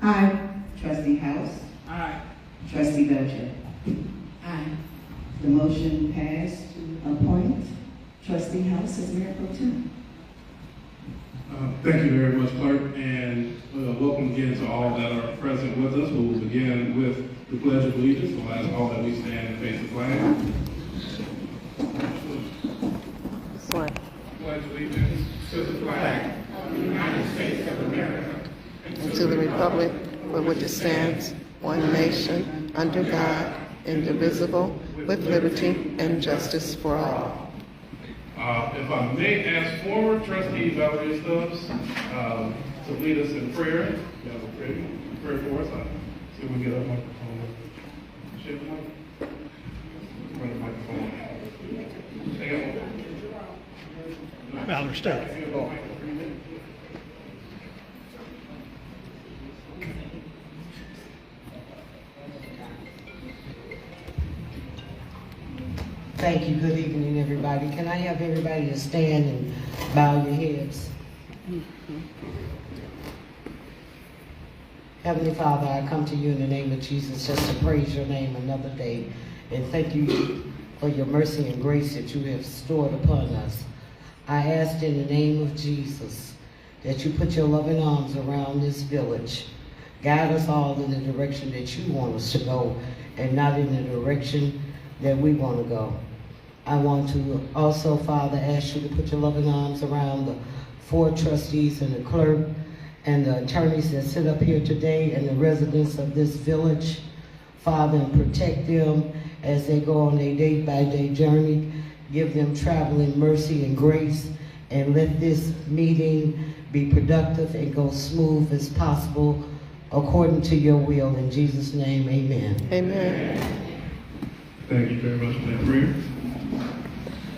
Aye. Trustee House. Aye. Trustee Belcher. Aye. The motion passed to appoint Trustee House as Mayor Pro Tem. Thank you very much, Clerk, and welcome again to all that are present with us. We will begin with the Pledge of Allegiance. We'll ask all that we stand and face the flag. Pledge allegiance to the flag of the United States of America and to the republic for which it stands, one nation, under God, indivisible, with liberty and justice for all. If I may ask former Trustee Valerie Stubbs to lead us in prayer. You have a prayer for us. See if we can get a microphone. Shake the mic. Bring the microphone. Take it. Valerie Stubbs. Thank you. Good evening, everybody. Can I have everybody to stand and bow your heads? Heavenly Father, I come to you in the name of Jesus just to praise your name another day and thank you for your mercy and grace that you have stored upon us. I ask in the name of Jesus that you put your loving arms around this village. Guide us all in the direction that you want us to go and not in the direction that we want to go. I want to also, Father, ask you to put your loving arms around the 4 trustees and the clerk and the attorneys that sit up here today and the residents of this village, Father, and protect them as they go on their day-by-day journey. Give them traveling mercy and grace, and let this meeting be productive and go smooth as possible according to your will. In Jesus' name, amen. Amen. Thank you very much for that prayer.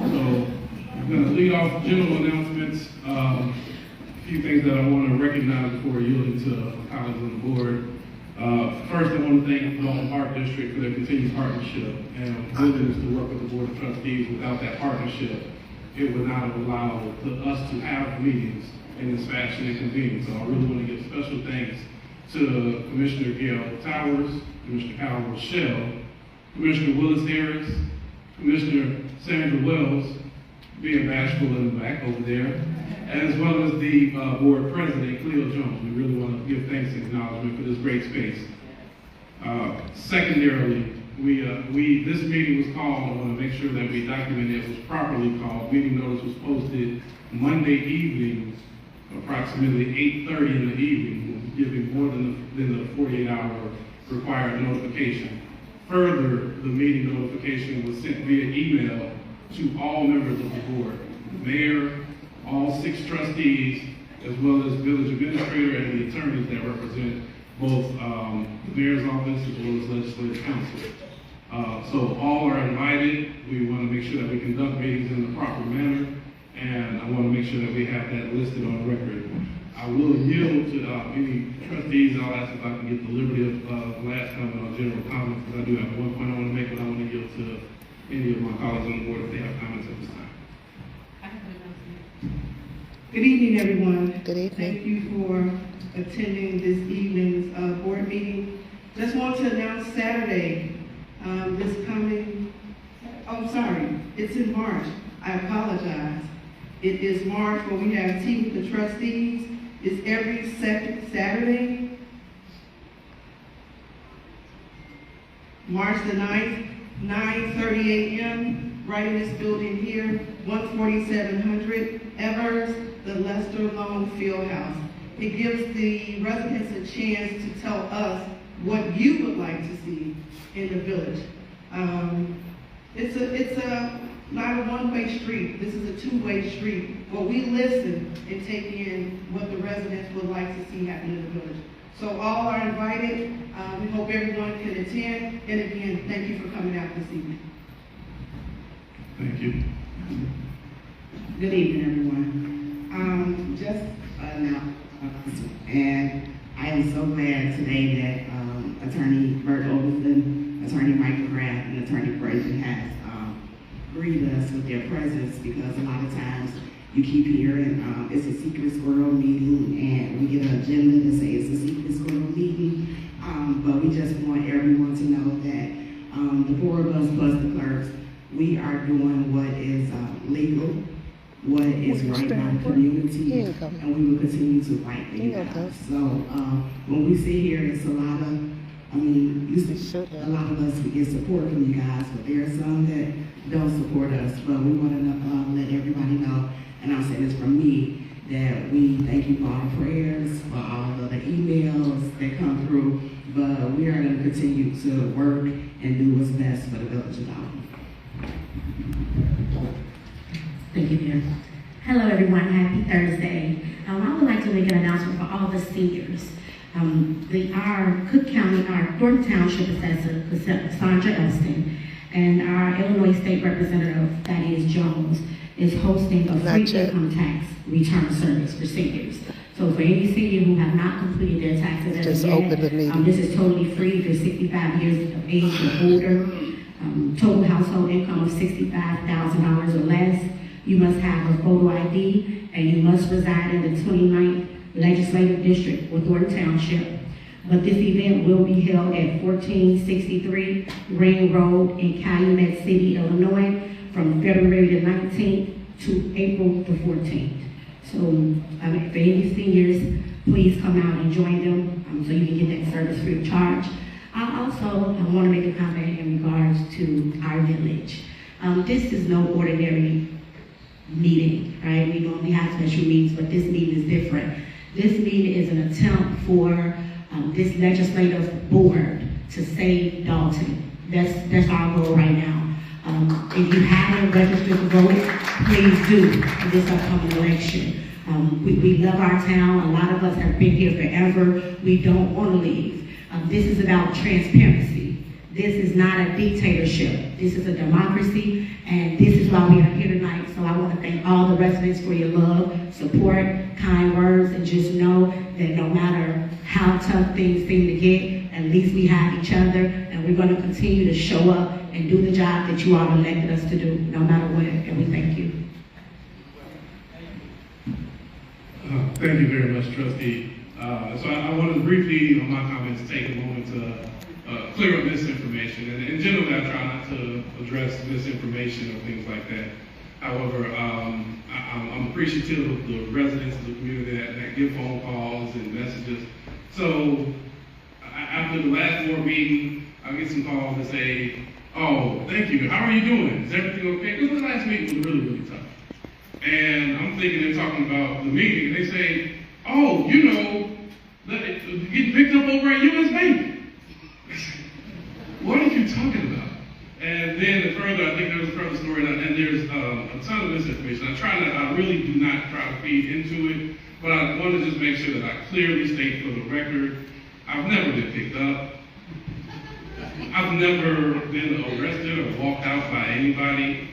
So I'm going to lead off general announcements. A few things that I want to recognize before yielding to colleagues on the board. First, I want to thank the Dolton Park District for their continued partnership and willingness to work with the Board of Trustees. Without that partnership, it would not have allowed us to have meetings in this fashion and convenience. So I really want to give special thanks to Commissioner Gail Towers, Commissioner Kyle Rochelle, Commissioner Willis Harris, Commissioner Sandra Wells, being bashful in the back over there, as well as the board president, Cleo Jones. We really want to give thanks and acknowledgement for this great space. Secondarily, this meeting was called. I want to make sure that we document it was properly called. Meeting notice was posted Monday evening, approximately 8:30 in the evening, giving more than the 48-hour required notification. Further, the meeting notification was sent via email to all members of the board, the mayor, all 6 trustees, as well as village administrator and the attorneys that represent both the mayor's office as well as legislative council. So all are invited. We want to make sure that we conduct meetings in the proper manner, and I want to make sure that we have that listed on record. I will yield to any trustees. I'll ask if I can get the liberty of last comment on general comments, because I do have one point I want to make, but I want to yield to any of my colleagues on the board if they have comments at this time. Good evening, everyone. Good evening. Thank you for attending this evening's board meeting. Just want to announce Saturday, this coming, it's in March. I apologize. It is March where we have tea with the trustees. It's every second Saturday, March the 9th, 9:30 a.m., right in this building here, 14700 Evers, the Lester Long Fieldhouse. It gives the residents a chance to tell us what you would like to see in the village. It's not a one-way street. This is a two-way street where we listen and take in what the residents would like to see happen in the village. So all are invited. We hope everyone can attend. And again, thank you for coming out this evening. Thank you. Good evening, everyone. Just and I am so glad today that Attorney Bert Olson, Attorney Michael Graff, and Attorney Frazier has greeted us with their presence, because a lot of times you keep hearing it's a secret squirrel meeting, and we get an agenda that says it's a secret squirrel meeting, The four of us plus the clerks, we are doing what is legal, what is right by the community, and we will continue to fight for you guys. So when we sit here, it's a lot of, a lot of us, we get support from you guys, but there are some that don't support us. But we want to let everybody know, and I'll say this from me, that we thank you for all the prayers, for all of the emails that come through, but we are going to continue to work and do what's best for the village of Dolton. Thank you, Mayor. Hello, everyone. Happy Thursday. I would like to make an announcement for all the seniors. Our Cook County, our Dolton Township Assessor, Cassandra Elston, and our Illinois State Representative, Thaddeus Jones, is hosting a free income tax return service for seniors. So for any senior who have not completed their taxes as of yet, this is totally free if you're 65 years of age or older. Total household income of $65,000 or less. You must have a photo ID, and you must reside in the 29th Legislative District or Dolton Township. But this event will be held at 1463 Ring Road in Calumet City, Illinois, from February the 19th to April the 14th. So for any seniors, please come out and join them so you can get that service free of charge. I want to make a comment in regards to our village. This is no ordinary meeting, right? We normally have special meetings, but this meeting is different. This meeting is an attempt for this legislative board to save Dolton. That's our goal right now. If you haven't registered to vote, please do in this upcoming election. We love our town. A lot of us have been here forever. We don't want to leave. This is about transparency. This is not a dictatorship. This is a democracy, and this is why we are here tonight. So I want to thank all the residents for your love, support, kind words, and just know that no matter how tough things seem to get, at least we have each other, and we're going to continue to show up and do the job that you all elected us to do, no matter what, and we thank you. Thank you very much, Trustee. So I want to briefly, on my comments, take a moment to clear up misinformation. And in general, I try not to address misinformation or things like that. However, I'm appreciative of the residents of the community that give phone calls and messages. So after the last board meeting, I get some calls that say, "Oh, thank you. How are you doing? Is everything okay?" Because the last meeting was really, really tough. And I'm thinking they're talking about the meeting. They say, "Oh, you know, getting picked up over at U.S. Bank." What are you talking about? And then further, I think there's a further story, and there's a ton of misinformation. I really do not try to feed into it, but I want to just make sure that I clearly state for the record, I've never been picked up. I've never been arrested or walked out by anybody.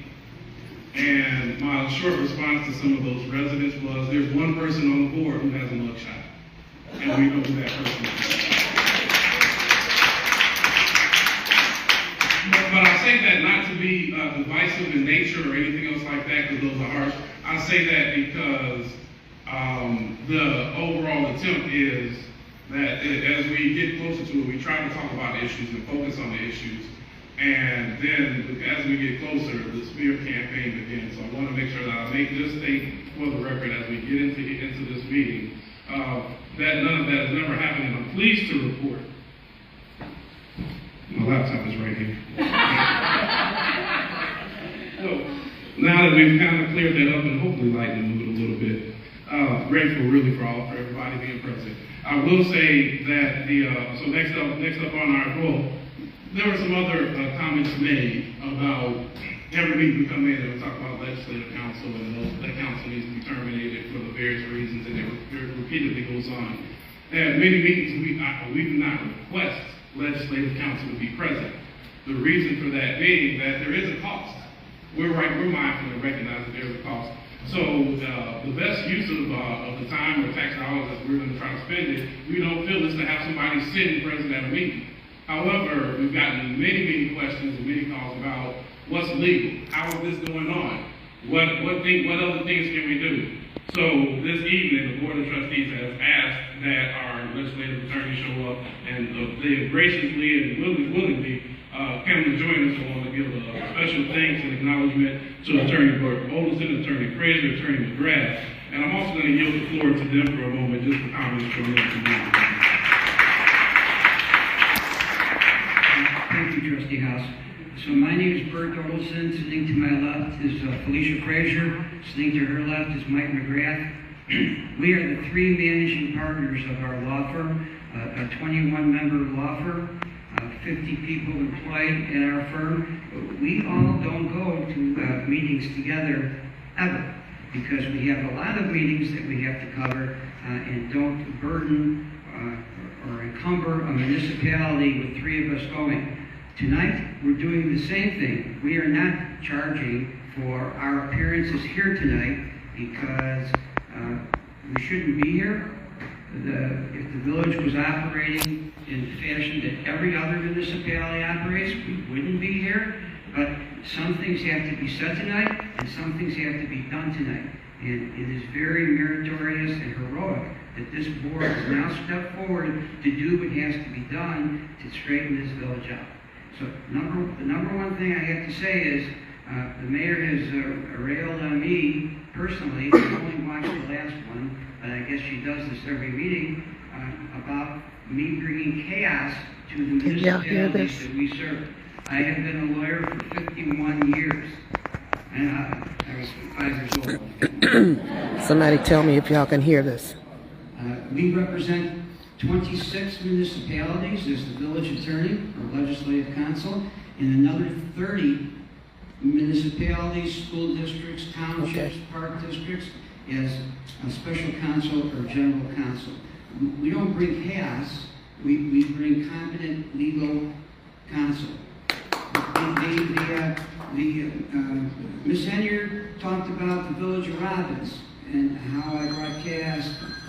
And my short response to some of those residents was, there's one person on the board who has a mugshot, and we know who that person is. But I say that not to be divisive in nature or anything else like that, because those are harsh. I say that because the overall attempt is that as we get closer to it, we try to talk about issues and focus on the issues. And then as we get closer, the smear campaign begins. So I want to make sure that I make this state for the record as we get into this meeting, that none of that has never happened, and I'm pleased to report. My laptop is right here. So now that we've kind of cleared that up and hopefully lightened the mood a little bit, grateful really for everybody being present. I will say that so next up on our goal, there were some other comments made about every week we come in and we talk about legislative counsel and that counsel needs to be terminated for the various reasons, and it repeatedly goes on. At many meetings we do not request legislative counsel to be present. The reason for that being that there is a cost. We're mindful and recognize that there's a cost. So the best use of the time or tax dollars that we're going to try to spend it, we don't feel is to have somebody sitting present at a meeting. However, we've gotten many questions and many calls about what's legal, how is this going on, what other things can we do. So this evening, the Board of Trustees has asked that our legislative attorney show up, and they have graciously and willingly Pamela joined us. I want to give a special thanks and acknowledgement to Attorney Burke Olson, Attorney Frazier, Attorney McGrath, and I'm also going to yield the floor to them for a moment, just for comments from them. Thank you, Trustee House. So my name is Bert Olson. Sitting to my left is Felicia Frazier. Sitting to her left is Mike McGrath. We are the three managing partners of our law firm, a 21-member law firm, 50 people employed in our firm. We all don't go to meetings together ever, because we have a lot of meetings that we have to cover and don't burden or encumber a municipality with three of us going. Tonight, we're doing the same thing. We are not charging for our appearances here tonight because we shouldn't be here. If the village was operating in the fashion that every other municipality operates, we wouldn't be here. But some things have to be said tonight, and some things have to be done tonight. And it is very meritorious and heroic that this board has now stepped forward to do what has to be done to straighten this village out. So the number one thing I have to say is the mayor has railed on me personally. I only watched the last one, but I guess she does this every meeting, about me bringing chaos to the municipalities that we serve. I have been a lawyer for 51 years, and I was 5 years old. Somebody tell me if y'all can hear this. We represent 26 municipalities as the village attorney or legislative counsel, and another 30 municipalities, school districts, townships, park districts as a special counsel or general counsel. We don't bring chaos, we bring competent legal counsel. Ms. Henyard talked about the village of Robbins and how I brought chaos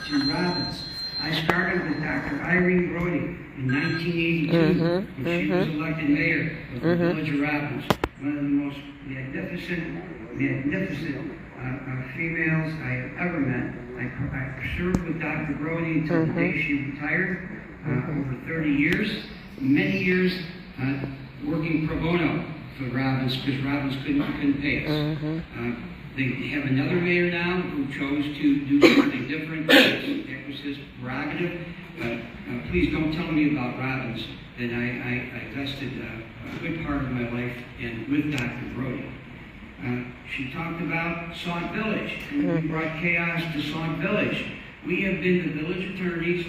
to Robbins. I started with Dr. Irene Brody in 1982 when she was elected mayor of the village of Robbins. One of the most magnificent females I have ever met. I served with Dr. Brody until the day she retired, over 30 years, many years working pro bono for Robbins because Robbins couldn't pay us. They have another mayor now who chose to do something different. That was his prerogative. Please don't tell me about Robbins that I invested a good part of my life in with Dr. Brody. She talked about Sauk Village, and we brought chaos to Sauk Village. We have been the village attorneys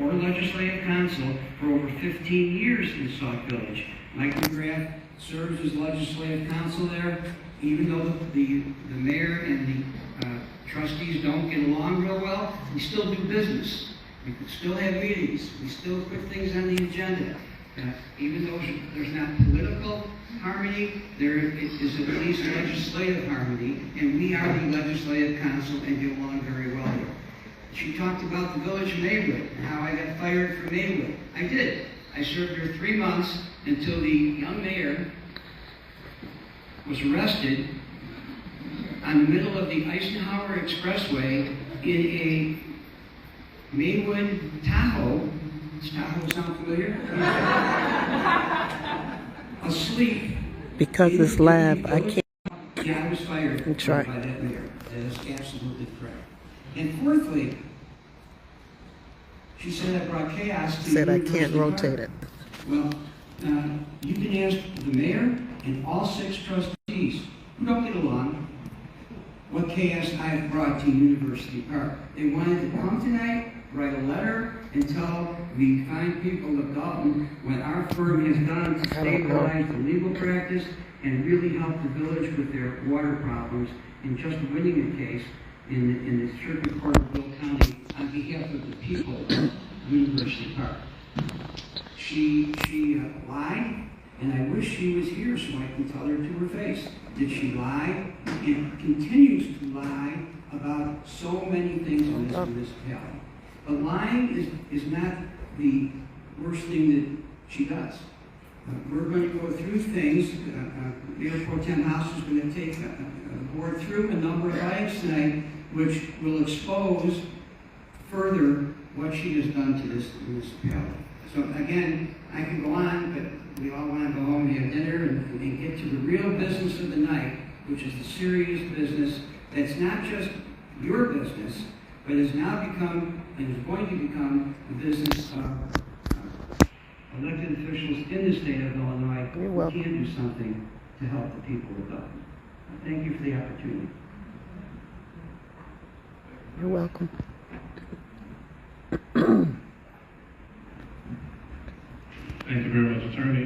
or legislative counsel for over 15 years in Sauk Village. Mike McGrath serves as legislative counsel there. Even though the mayor and the trustees don't get along real well, we still do business. We still have meetings. We still put things on the agenda. Even though there's not political harmony, there is at least legislative harmony, and we are the legislative council and get along very well here. She talked about the village of Maywood and how I got fired from Maywood. I did. I served her 3 months until the young mayor was arrested on the middle of the Eisenhower Expressway in a Maywood Tahoe. Does Tahoe sound familiar? Asleep. Because it's live, I can't. Yeah, I was fired by that mayor. That is absolutely correct. And fourthly, she said I brought chaos to Said I can't rotate it. Well, you can ask the mayor and all 6 trustees who don't get along what chaos I've brought to University Park. They wanted to come tonight, write a letter, and tell the fine people of Dolton what our firm has done to stabilize the legal practice and really help the village with their water problems in just winning a case in the Circuit Court of Will County on behalf of the people of University Park. She lied, and I wish she was here so I can tell her to her face that she lied and continues to lie about so many things in this municipality. But lying is not the worst thing that she does. We're going to go through things. Mayor Pro Tem House is going to take the board through a number of items tonight which will expose further what she has done to this municipality. So again, I can go on, but we all want to go home and have dinner and get to the real business of the night, which is the serious business that's not just your business, but has now become and is going to become the business of elected officials in the state of Illinois who can do something to help the people of Dolton. Thank you for the opportunity. You're welcome. Thank you very much, Attorney.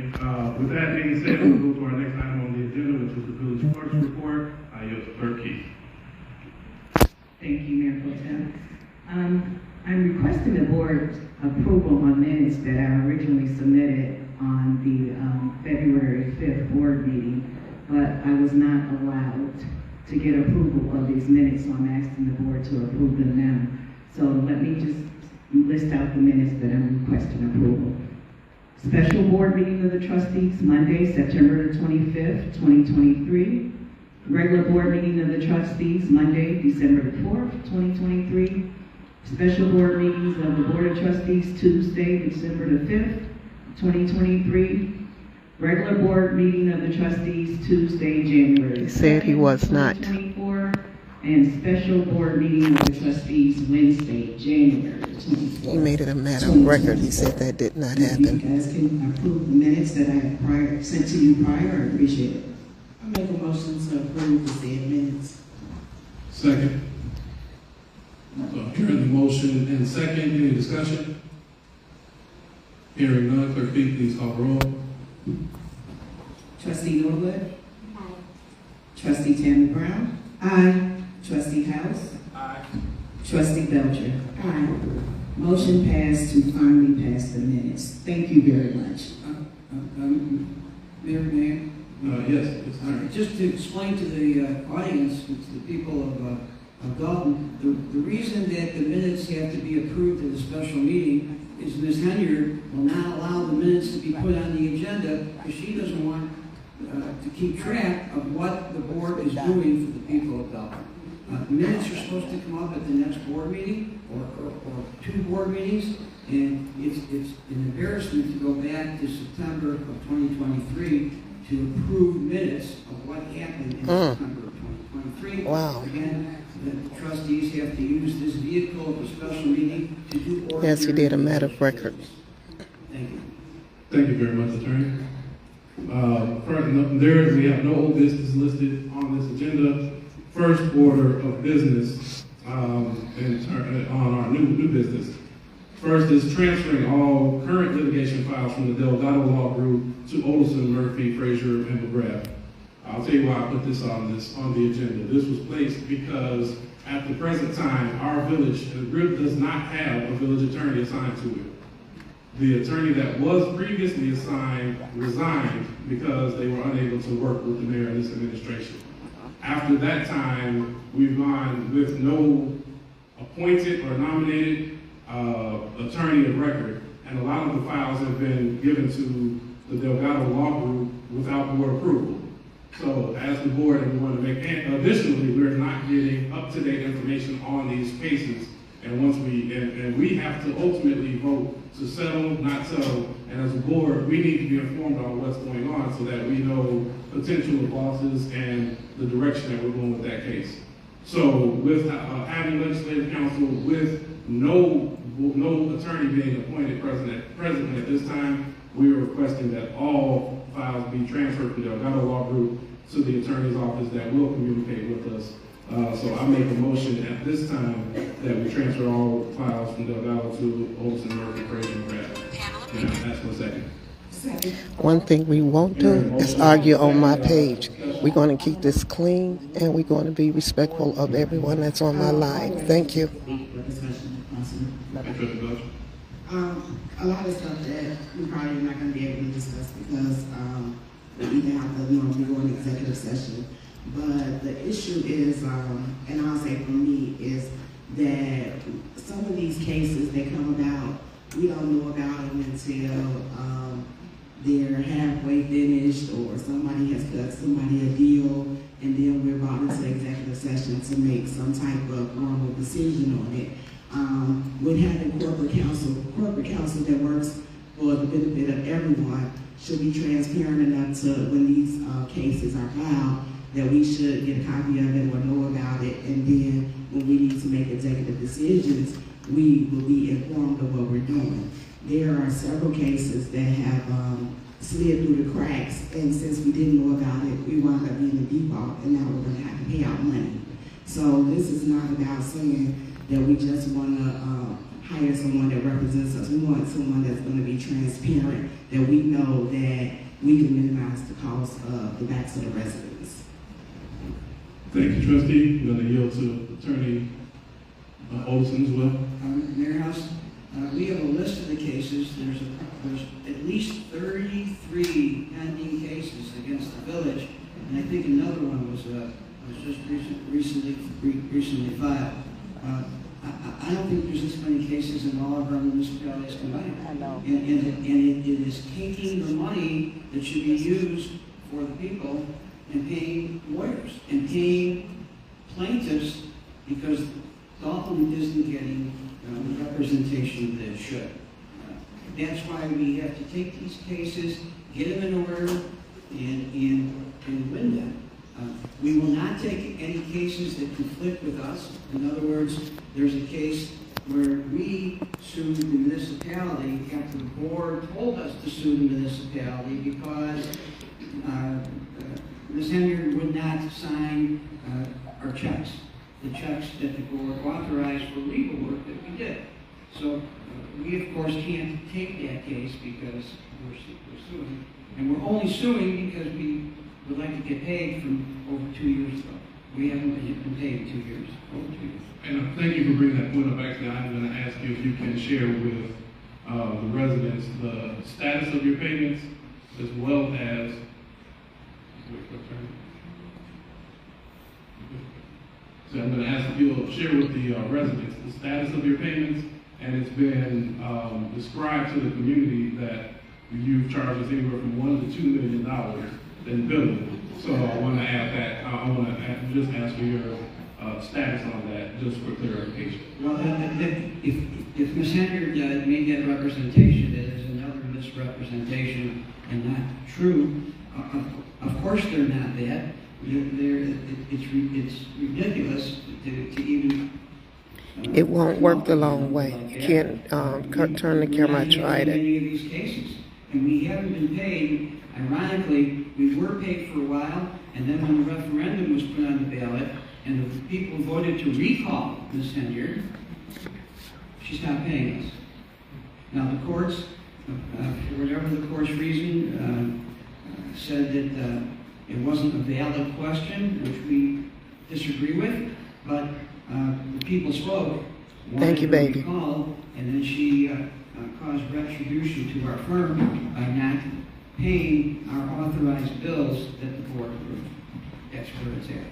With that being said, we'll go to our next item on the agenda, which is the village clerk's report. I yield to Clerk Keith. Thank you, Mayor Pro Tem. I'm requesting the board's approval on minutes that I originally submitted on the February 5th board meeting, but I was not allowed to get approval of these minutes, so I'm asking the board to approve them now. So let me just list out the minutes that I'm requesting approval. Special board meeting of the trustees, Monday, September the 25th, 2023. Regular board meeting of the trustees, Monday, December the 4th, 2023. Special board meetings of the Board of Trustees, Tuesday, December the 5th, 2023. Regular board meeting of the trustees, Tuesday, January 2nd, He said he was not. 2024. And special board meeting of the trustees, Wednesday, January 24th. He made it a matter of record. He said that did not happen. If you guys can approve the minutes that I have sent to you prior, I appreciate it. I make a motion to approve the said minutes. Second. So hearing the motion and second, any discussion? Hearing none, Clerk Keith, please call the roll. Trustee Norwood? Aye. Trustee Tammy Brown? Aye. Trustee House? Aye. Trustee Belcher? Aye. Motion passed to finally pass the minutes. Thank you very much. Mayor? Yes, it's Attorney. Just to explain to the audience, to the people of Dolton, the reason that the minutes have to be approved at a special meeting is Ms. Henyard will not allow the minutes to be put on the agenda because she doesn't want to keep track of what the board is doing for the people of Dolton. The minutes are supposed to come up at the next board meeting or two board meetings, and it's an embarrassment to go back to September of 2023 to approve minutes of what happened in September of 2023. Wow. Again, the trustees have to use this vehicle of a special meeting to do ordinary. Yes, he did a matter of record. Thank you. Thank you very much, Attorney. First, we have no old business listed on this agenda. First order of business on our new business. First is transferring all current litigation files from the Delgado Law Group to Olson, Murphy, Frazier, and McGrath. I'll tell you why I put this on the agenda. This was placed because at the present time, our village, the group does not have a village attorney assigned to it. The attorney that was previously assigned resigned because they were unable to work with the mayor and this administration. After that time, we've gone with no appointed or nominated attorney of record, and a lot of the files have been given to the Delgado Law Group without board approval. So as the board, we want to make, and additionally, we're not getting up-to-date information on these cases. And once we have to ultimately vote to settle, not settle, and as a board, we need to be informed on what's going on so that we know potential losses and the direction that we're going with that case. So with having legislative counsel with no attorney being appointed presently at this time, we are requesting that all files be transferred from the Delgado Law Group to the attorney's office that will communicate with us. So I make a motion at this time that we transfer all files from Delgado to Olson, Murphy, Frazier, and Graff. And I ask for a second. One thing we won't do is argue on my page. We're going to keep this clean, and we're going to be respectful of everyone that's on my line. Thank you. A lot of stuff that we probably not going to be able to discuss because we either have to go in executive session. But the issue is, and I'll say for me, is that some of these cases that come about, we don't know about them until they're halfway finished or somebody has cut somebody a deal, and then we're brought into executive session to make some type of decision on it. With having corporate counsel that works for the benefit of everyone should be transparent enough to when these cases are filed that we should get a copy of it or know about it, and then when we need to make executive decisions, we will be informed of what we're doing. There are several cases that have slid through the cracks, and since we didn't know about it, we wound up being in default, and now we're going to have to pay out money. So this is not about saying that we just want to hire someone that represents us. We want someone that's going to be transparent, that we know that we can minimize the cost of the backs of the residents. Thank you, trustee. I'm going to yield to Attorney Olson as well. Mayor House, we have a list of the cases. There's at least 33 pending cases against the village, and I think another one was just recently filed. I don't think there's this many cases in all of our municipalities combined. I know. And it is taking the money that should be used for the people and paying lawyers and paying plaintiffs because Dolton isn't getting the representation that it should. That's why we have to take these cases, get them in order, and win them. We will not take any cases that conflict with us. In other words, there's a case where we sued the municipality after the board told us to sue the municipality because Ms. Henyard would not sign our checks, the checks that the board authorized for legal work that we did. So we, of course, can't take that case because we're suing. And we're only suing because we would like to get paid from over 2 years ago. We haven't been paid in 2 years, over 2 years. And thank you for bringing that point up. Actually, I'm going to ask you if you can share with the residents the status of your payments as well as, so I'm going to ask if you'll share with the residents the status of your payments, and it's been described to the community that you've charged us anywhere from $1 to $2 million in billing. So I want to add that. I want to just ask for your status on that, just for clarification. Well, if Ms. Henyard made that representation, that is another misrepresentation and not true. Of course, they're not that. It's ridiculous to even. It won't work the long way. You can't turn the camera. I tried it. Many of these cases, and we haven't been paid. Ironically, we were paid for a while, and then when the referendum was put on the ballot, and the people voted to recall Ms. Henyard, she stopped paying us. Now the courts, for whatever the court's reason, said that it wasn't a valid question, which we disagree with, but the people spoke. Thank you, baby. Recall, and then she caused retribution to our firm by not paying our authorized bills that the board approved. That's where it's at.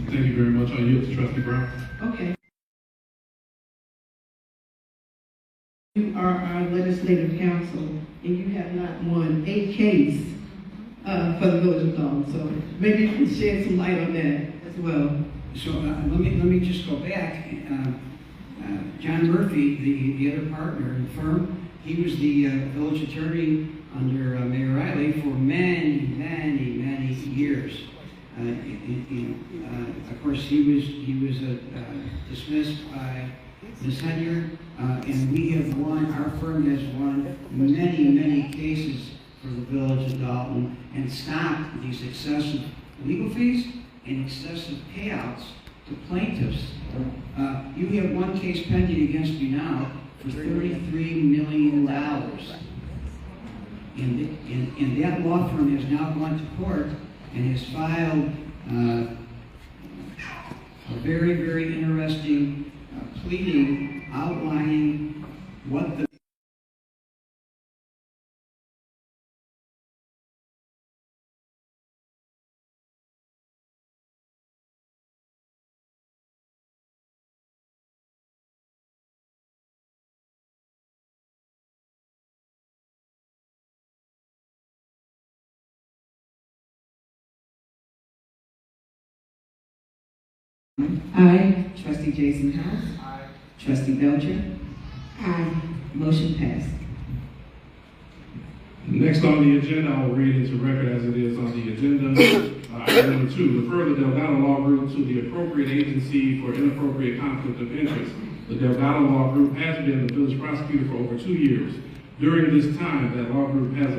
Thank you very much. I'll yield to Trustee Brown. Okay. You are our legislative counsel, and you have not won a case for the village of Dolton. So maybe you can shed some light on that as well. So let me just go back. John Murphy, the other partner in the firm, he was the village attorney under Mayor Riley for many years. Of course, he was dismissed by Ms. Henyard, and we have won. Our firm has won many cases for the village of Dolton and stopped these excessive legal fees and excessive payouts to plaintiffs. You have one case pending against you now for $33 million. And that law firm has now gone to court and has filed a very interesting pleading outlining what the I, Trustee Jason House. Trustee Belcher? Aye. Motion passed. Next on the agenda, I will read into record as it is on the agenda. Item number 2, refer the Delgado Law Group to the appropriate agency for inappropriate conflict of interest. The Delgado Law Group has been the village prosecutor for over 2 years. During this time, that law group has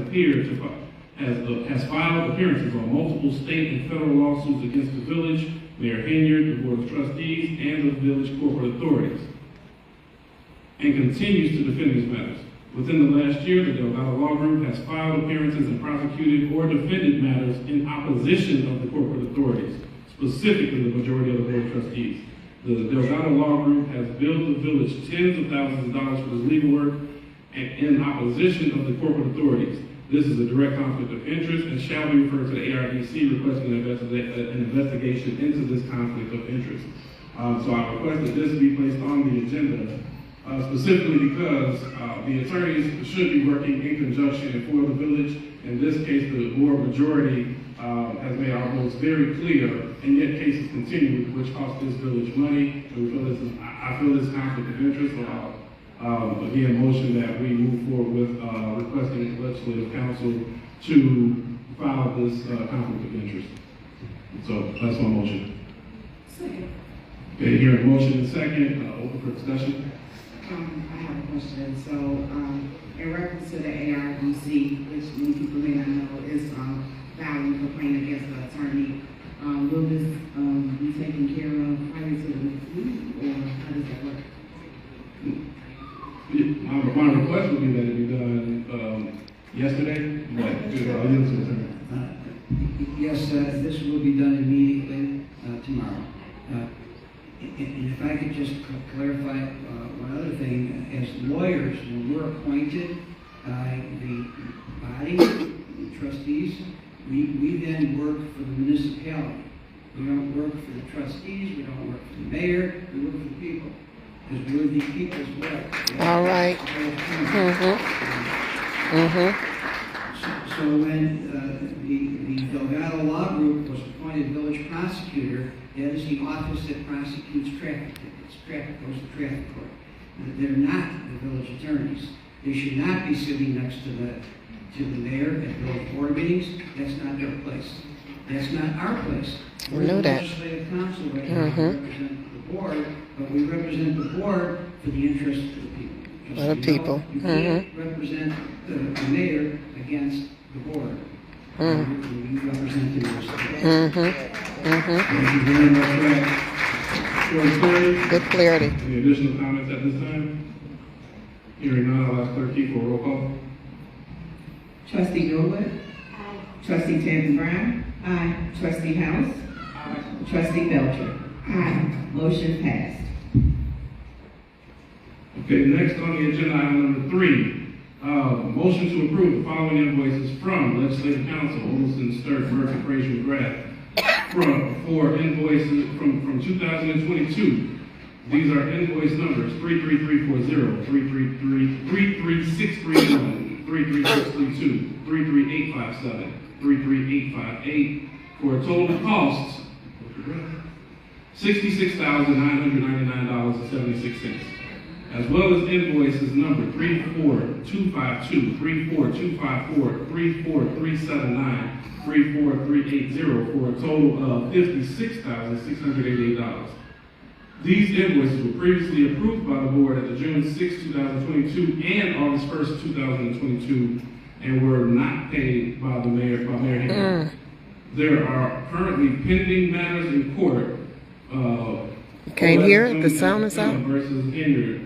has filed appearances on multiple state and federal lawsuits against the village, Mayor Henyard, the Board of Trustees, and the village corporate authorities, and continues to defend these matters. Within the last year, the Delgado Law Group has filed appearances and prosecuted or defended matters in opposition of the corporate authorities, specifically the majority of the Board of Trustees. The Delgado Law Group has billed the village tens of thousands of dollars for this legal work and in opposition of the corporate authorities. This is a direct conflict of interest and shall be referred to the ARDC requesting an investigation into this conflict of interest. So I request that this be placed on the agenda, specifically because the attorneys should be working in conjunction for the village. In this case, the board majority has made our votes very clear, and yet cases continue, which cost this village money. And we feel I feel this conflict of interest. So again, motion that we move forward with requesting legislative counsel to file this conflict of interest. So that's my motion. Second. Okay, hearing motion and second, open for discussion. I have a question. So, in reference to the ARDC, which many people may not know is filing a complaint against the attorney, will this be taken care of prior to the next week, or how does that work? My request would be that it be done yesterday, Yes, this will be done immediately tomorrow. And if I could just clarify one other thing, as lawyers, when we're appointed by the body, the trustees, we then work for the municipality. We don't work for the trustees, we don't work for the mayor, we work for the people. Because we're the people's work. All right. So when the Delgado Law Group was appointed village prosecutor, that is the office that prosecutes traffic tickets. Traffic goes to traffic court. They're not the village attorneys. They should not be sitting next to the mayor at village board meetings. That's not their place. That's not our place. We know that. We're the legislative council right now. We represent the board, but we represent the board for the interest of the people. For the people. You can't represent the mayor against the board. You represent the rest. Thank you very much. Good clarity. Any additional comments at this time? Hearing none, I'll ask Clerk Key for a roll call. Trustee Norwood? Aye. Trustee Tammy Brown? Aye. Trustee House? Aye. Trustee Belcher? Aye. Motion passed. Okay, next on the agenda, item number 3. Motion to approve the following invoices from Legislative Counsel, Olson, Sturt, Murphy, Frazier, McGrath, for invoices from 2022. These are invoice numbers 33340, 33631, 33632, 33857, 33858, for a total cost $66,999.76. As well as invoices number 34252, 34254, 34379, 34380 for a total of $56,688. These invoices were previously approved by the board at the June 6, 2022 and August 1st, 2022, and were not paid by Mayor Henyard. There are currently pending matters in court. You can't hear it? The sound is out? Versus Henyard.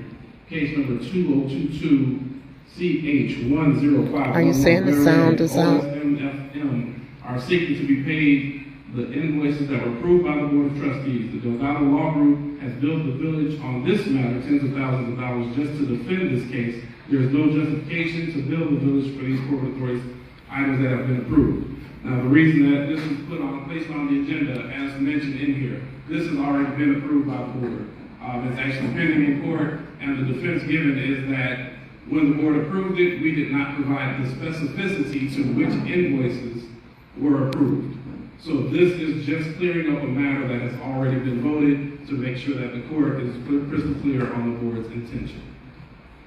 Case number 2022-CH105. Are you saying the sound is out? MFM are seeking to be paid the invoices that were approved by the Board of Trustees. The Delgado Law Group has billed the village on this matter tens of thousands of dollars just to defend this case. There is no justification to bill the village for these corporate authorities items that have been approved. Now, the reason that this is placed on the agenda, as mentioned in here, this has already been approved by the board. It's actually pending in court, and the defense given is that when the board approved it, we did not provide the specificity to which invoices were approved. So this is just clearing up a matter that has already been voted to make sure that the court is crystal clear on the board's intention.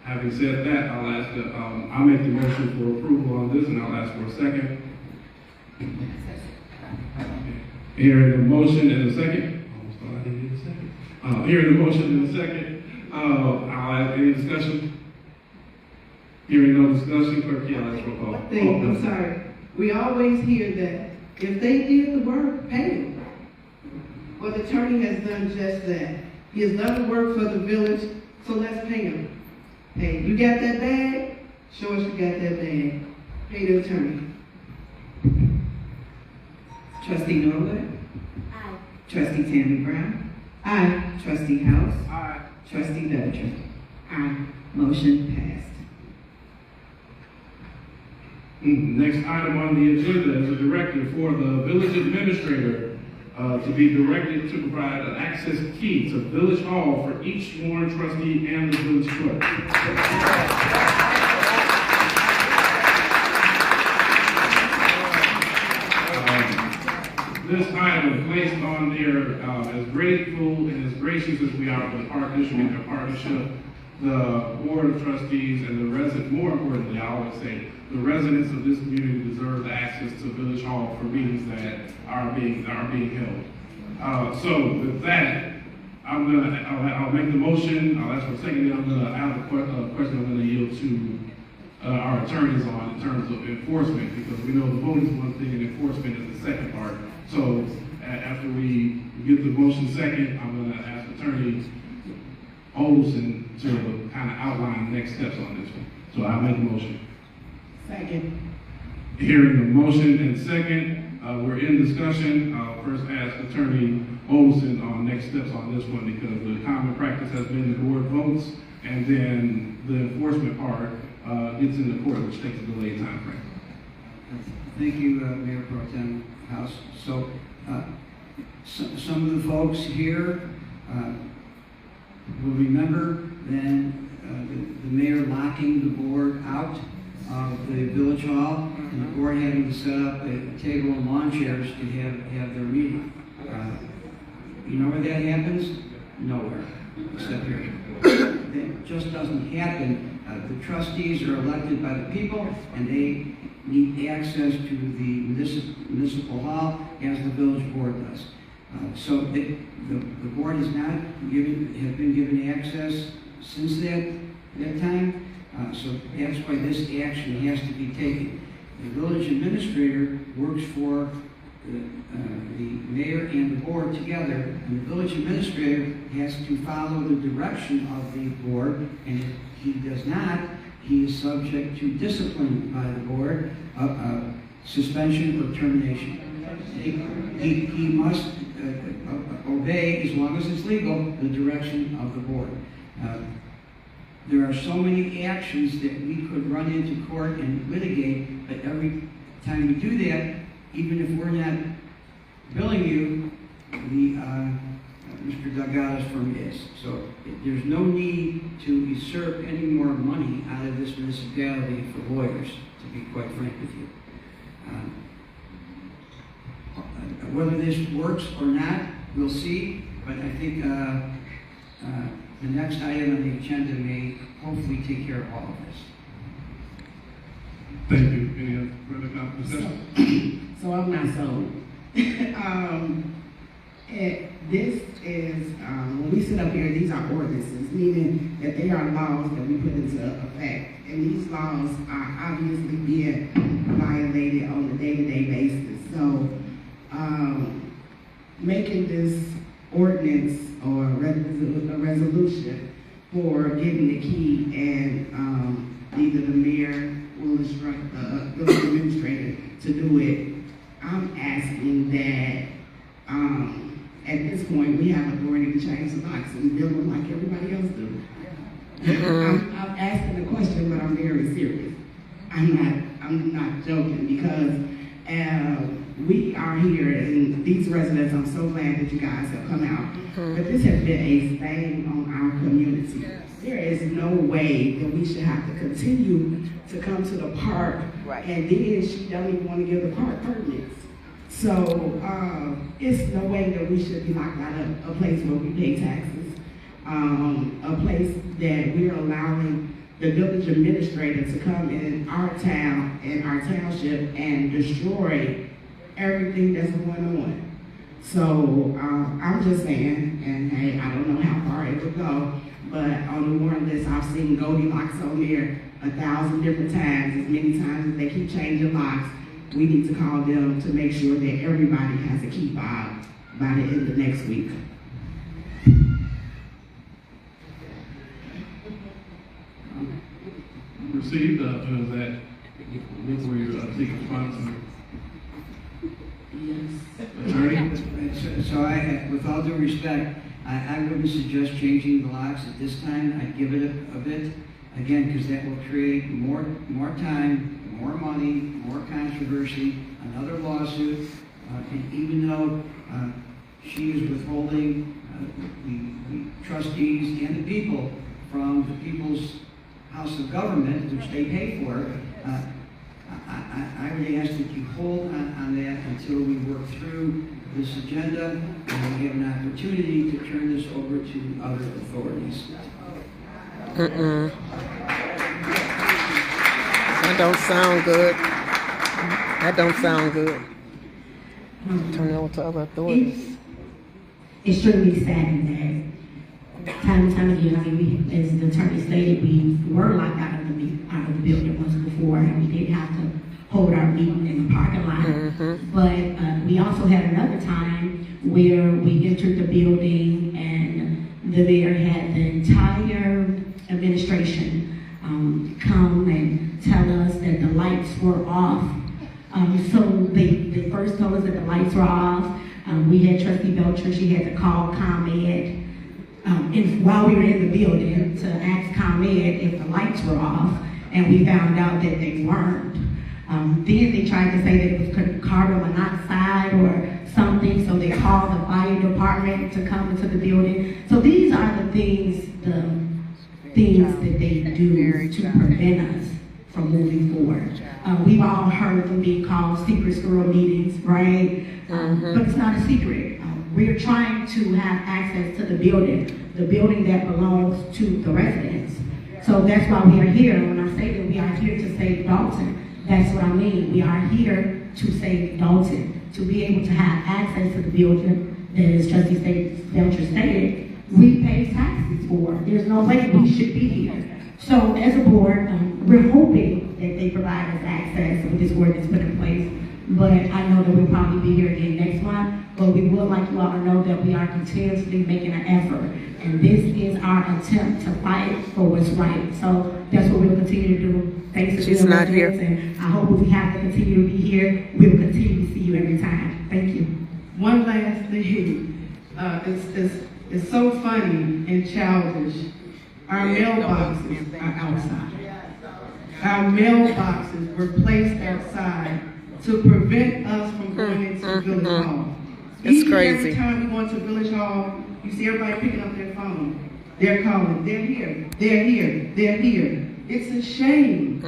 Having said that, I'll make the motion for approval on this, and I'll ask for a second. Hearing the motion in a second. Almost thought I didn't get a second. Hearing the motion in a second. I'll ask any discussion. Hearing no discussion, clerk, I'll ask for a call. One thing, I'm sorry. We always hear that if they did the work, pay them. Well, the attorney has done just that. He has done the work for the village, so let's pay him. Hey, you got that bag? Show us you got that bag. Pay the attorney. Trustee Norwood? Aye. Trustee Tammy Brown? Aye. Trustee House? Aye. Trustee Belcher? Aye. Motion passed. Next item on the agenda is a directive for the village administrator to be directed to provide an access key to Village Hall for each sworn trustee and the village clerk. This item is placed on there as grateful and as gracious as we are for the Park District and their partnership. The Board of Trustees and the residents, more importantly, I always say, the residents of this community deserve the access to Village Hall for meetings that are being held. So with that, I'll make the motion. I'll ask for a second. Then I'm gonna have a question. I'm gonna yield to our attorneys on in terms of enforcement, because we know the vote is one thing and enforcement is the second part. So after we get the motion second, I'm gonna ask Attorney Olson to kind of outline next steps on this one. So I'll make a motion. Second. Hearing the motion and second, we're in discussion. I'll first ask Attorney Olson on next steps on this one, because the common practice has been the board votes, and then the enforcement part gets in the court, which takes a delayed time frame. Thank you, Mayor Pro Tem House. So, some of the folks here will remember then the mayor locking the board out of the village hall, and the board having to set up a table and lawn chairs to have their meeting. You know where that happens? Nowhere, except here. That just doesn't happen. The trustees are elected by the people, and they need access to the municipal hall as the village board does. So the board has not have been given access since that time. So that's why this action has to be taken. The village administrator works for the mayor and the board together, and the village administrator has to follow the direction of the board, and if he does not, he is subject to discipline by the board, suspension or termination. He must obey, as long as it's legal, the direction of the board. There are so many actions that we could run into court and litigate, but every time we do that, even if we're not billing you, Mr. Delgado's firm is. So there's no need to usurp any more money out of this municipality for lawyers, to be quite frank with you. Whether this works or not, we'll see, but I think the next item on the agenda may hopefully take care of all of this. Thank you. Any other further conversation? So I'm not sold. This is, when we sit up here, these are ordinances, meaning that they are laws that we put into effect. And these laws are obviously being violated on a day-to-day basis. So making this ordinance or a resolution for giving the key, and either the mayor will instruct the village administrator to do it, I'm asking that at this point we have authority to change the locks and build them like everybody else do. I'm asking the question, but I'm very serious. I'm not joking, because we are here, and these residents, I'm so glad that you guys have come out. But this has been a stain on our community. There is no way that we should have to continue to come to the park, and then she don't even want to give the park permits. So it's no way that we should be locked out of a place where we pay taxes, a place that we're allowing the village administrator to come in our town and our township and destroy everything that's going on. So I'm just saying, and hey, I don't know how far it would go, but on the warrant list, I've seen Goldilocks on there 1,000 different times, as many times as they keep changing locks. We need to call them to make sure that everybody has a key fob by the end of next week. Received, that, were you seeking response? Attorney? So I, with all due respect, I wouldn't suggest changing the locks at this time. I'd give it a bit, again, because that will create more time, more money, more controversy, another lawsuit, and even though she is withholding the trustees and the people from the people's house of government, which they pay for, I would ask that you hold on that until we work through this agenda and we have an opportunity to turn this over to other authorities. That don't sound good. That don't sound good. Turn it over to other authorities. It's extremely sad that time and time again, I mean, we, as the attorney stated, we were locked out of the building once before, and we did have to hold our meeting in the parking lot. But we also had another time where we entered the building and the mayor had the entire administration come and tell us that the lights were off. So they first told us that the lights were off. We had Trustee Belcher, she had to call ComEd while we were in the building to ask ComEd if the lights were off, and we found out that they weren't. Then they tried to say that it was carbon monoxide or something, so they called the fire department to come into the building. So these are the things that they do to prevent us from moving forward. We've all heard them being called secret squirrel meetings, right? But it's not a secret. We're trying to have access to the building that belongs to the residents. So that's why we are here. When I say that we are here to save Dolton, that's what I mean. We are here to save Dolton, to be able to have access to the building that, as Trustee Belcher stated, we pay taxes for. There's no way we should be here. So as a board, we're hoping that they provide us access with this ordinance put in place. But I know that we'll probably be here again next month. But we would like you all to know that we are continuously making an effort. And this is our attempt to fight for what's right. So that's what we'll continue to do. Thanks to She's not here. And I hope we have to continue to be here. We'll continue to see you every time. Thank you. One last thing, it's so funny and childish. Our mailboxes are outside. Our mailboxes were placed outside to prevent us from going into Village Hall. It's crazy. Every time we go into Village Hall, you see everybody picking up their phone. They're calling, they're here, they're here, they're here. It's a shame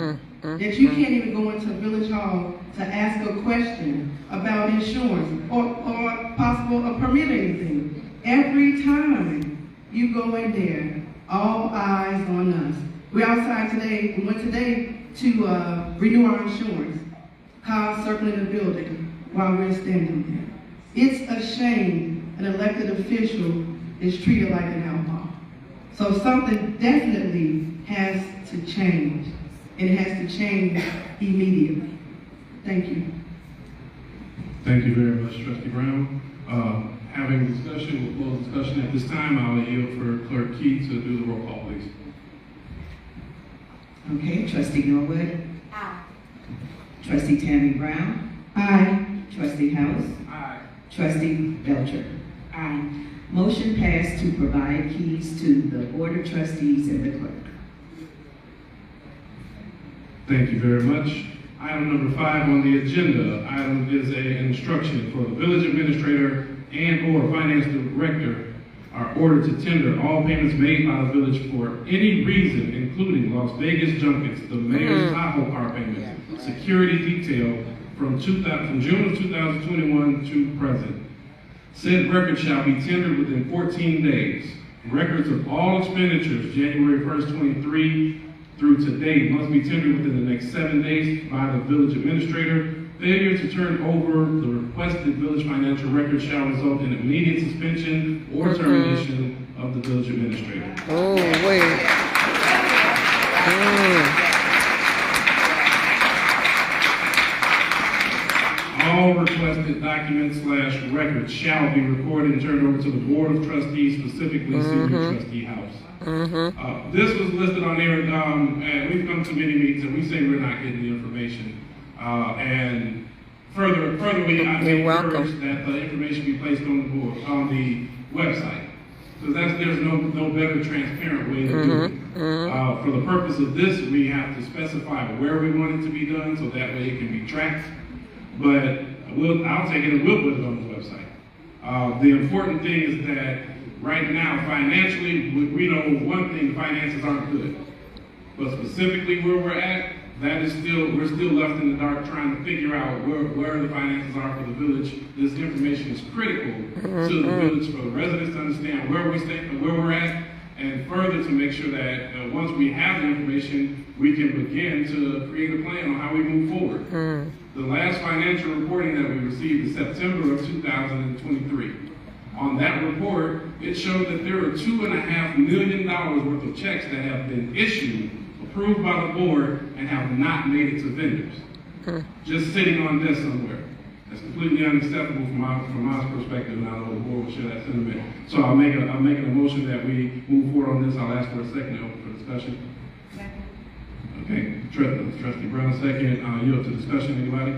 that you can't even go into Village Hall to ask a question about insurance or possible or permit anything. Every time you go in there, all eyes on us. We're outside today, we went today to renew our insurance. Cars circling the building while we're standing there. It's a shame an elected official is treated like an outlaw. So something definitely has to change, and it has to change immediately. Thank you. Thank you very much, Trustee Brown. Having discussion, we'll close discussion at this time. I'll yield for Clerk Key to do the roll call, please. Okay, Trustee Norwood. Aye. Trustee Tammy Brown. Aye. Trustee House. Aye. Trustee Belcher. Aye. Motion passed to provide keys to the Board of Trustees and the clerk. Thank you very much. Item number 5 on the agenda. Item is an instruction for the village administrator and/or finance director are ordered to tender all payments made by the village for any reason, including Las Vegas junkets, the mayor's Tahoe car payments, security detail, from June of 2021 to present. Said record shall be tendered within 14 days. Records of all expenditures January 1st, 23 through today must be tendered within the next 7 days by the village administrator. Failure to turn over the requested village financial record shall result in immediate suspension or termination of the village administrator. Oh, wait. All requested documents / records shall be recorded and turned over to the Board of Trustees, specifically Senior Trustee House. This was listed on there, and we've come to many meetings and we say we're not getting the information. And furtherly, I encourage that the information be placed on the board, on the website. Because there's no better transparent way to do it. For the purpose of this, we have to specify where we want it to be done so that way it can be tracked. But I'll take it and we'll put it on the website. The important thing is that right now, financially, we know one thing, the finances aren't good. But specifically where we're at, we're still left in the dark trying to figure out where the finances are for the village. This information is critical to the village, for the residents to understand where we stand and where we're at, and further to make sure that once we have the information, we can begin to create a plan on how we move forward. The last financial reporting that we received is September of 2023. On that report, it showed that there are $2.5 million worth of checks that have been issued, approved by the board, and have not made it to vendors. Just sitting on desks somewhere. That's completely unacceptable from my perspective, and I know the board will share that sentiment. So I'm making a motion that we move forward on this. I'll ask for a second for discussion. Okay, Trustee Brown, second. You up to discussion, anybody?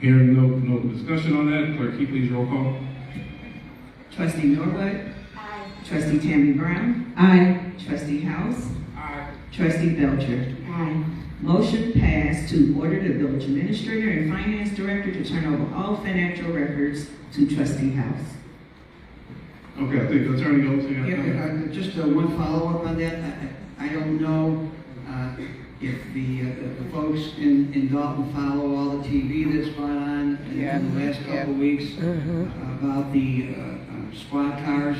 Hearing no discussion on that, clerk, keep please roll call. Trustee Norwood? Aye. Trustee Tammy Brown? Aye. Trustee House? Aye. Trustee Belcher? Aye. Motion passed to order the village administrator and finance director to turn over all financial records to Trustee House. Okay, I think Attorney Olsen. Just one follow-up on that. I don't know if the folks in Dolton follow all the TV that's gone on in the last couple of weeks about the squad cars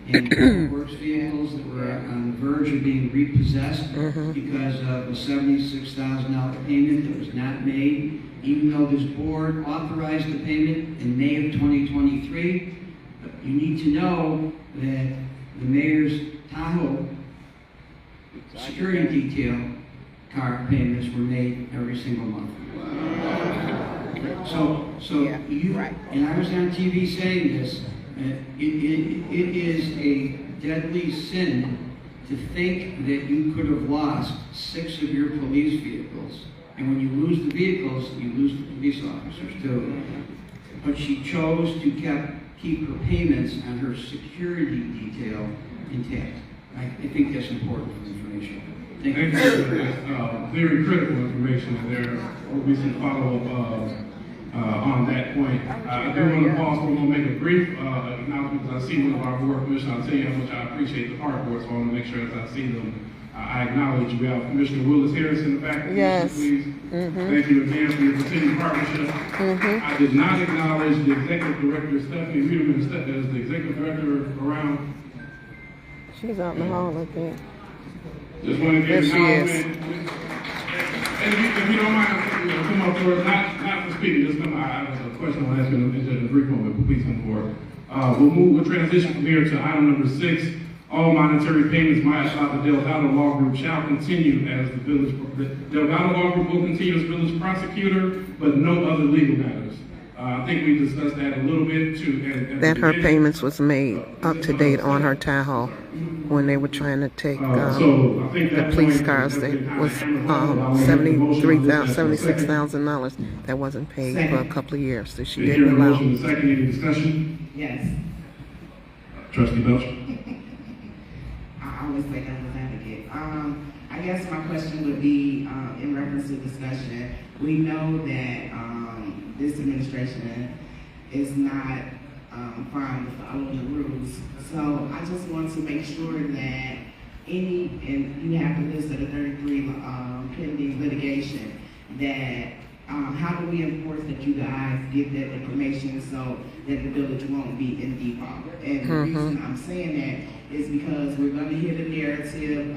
and works vehicles that were on the verge of being repossessed because of a $76,000 payment that was not made, even though this board authorized the payment in May of 2023. You need to know that the mayor's Tahoe security detail car payments were made every single month. And I was on TV saying this, it is a deadly sin to think that you could have lost 6 of your police vehicles. And when you lose the vehicles, you lose the police officers too. But she chose to keep her payments on her security detail intact. I think that's important for information. Thank you. That's very critical information, and there will be some follow-up on that point. I do want to pause for a moment, make a brief acknowledgement, because I see one of our board commissioners. I'll tell you how much I appreciate the park board, so I want to make sure as I see them, I acknowledge you. We have Commissioner Willis Harris in the back. Yes. Please. Thank you again for your continued partnership. I did not acknowledge the Executive Director, Stephanie Wiedemann, as the Executive Director around. She's out in the hall, I think. Just want to give There she is. acknowledgement. And if you don't mind, come up forward, not for speaking, just come. I have a question I'll ask you in a brief moment, but please come forward. We'll transition from here to item number 6. All monetary payments by the Delgado Law Group shall continue as the village. The Delgado Law Group will continue as village prosecutor, but no other legal matters. I think we discussed that a little bit too. That her payments was made up to date on her Tahoe when they were trying to take the police cars. That was $76,000 that wasn't paid for a couple of years, so she didn't allow. Second, any discussion? Yes. Trustee Belcher. I always say devil's advocate. I guess my question would be in reference to discussion. We know that this administration is not fine with following the rules. So I just want to make sure that and you have the list of the 33 pending litigation, that how do we enforce that you guys get that information so that the village won't be in default? And the reason I'm saying that is because we're going to hear the narrative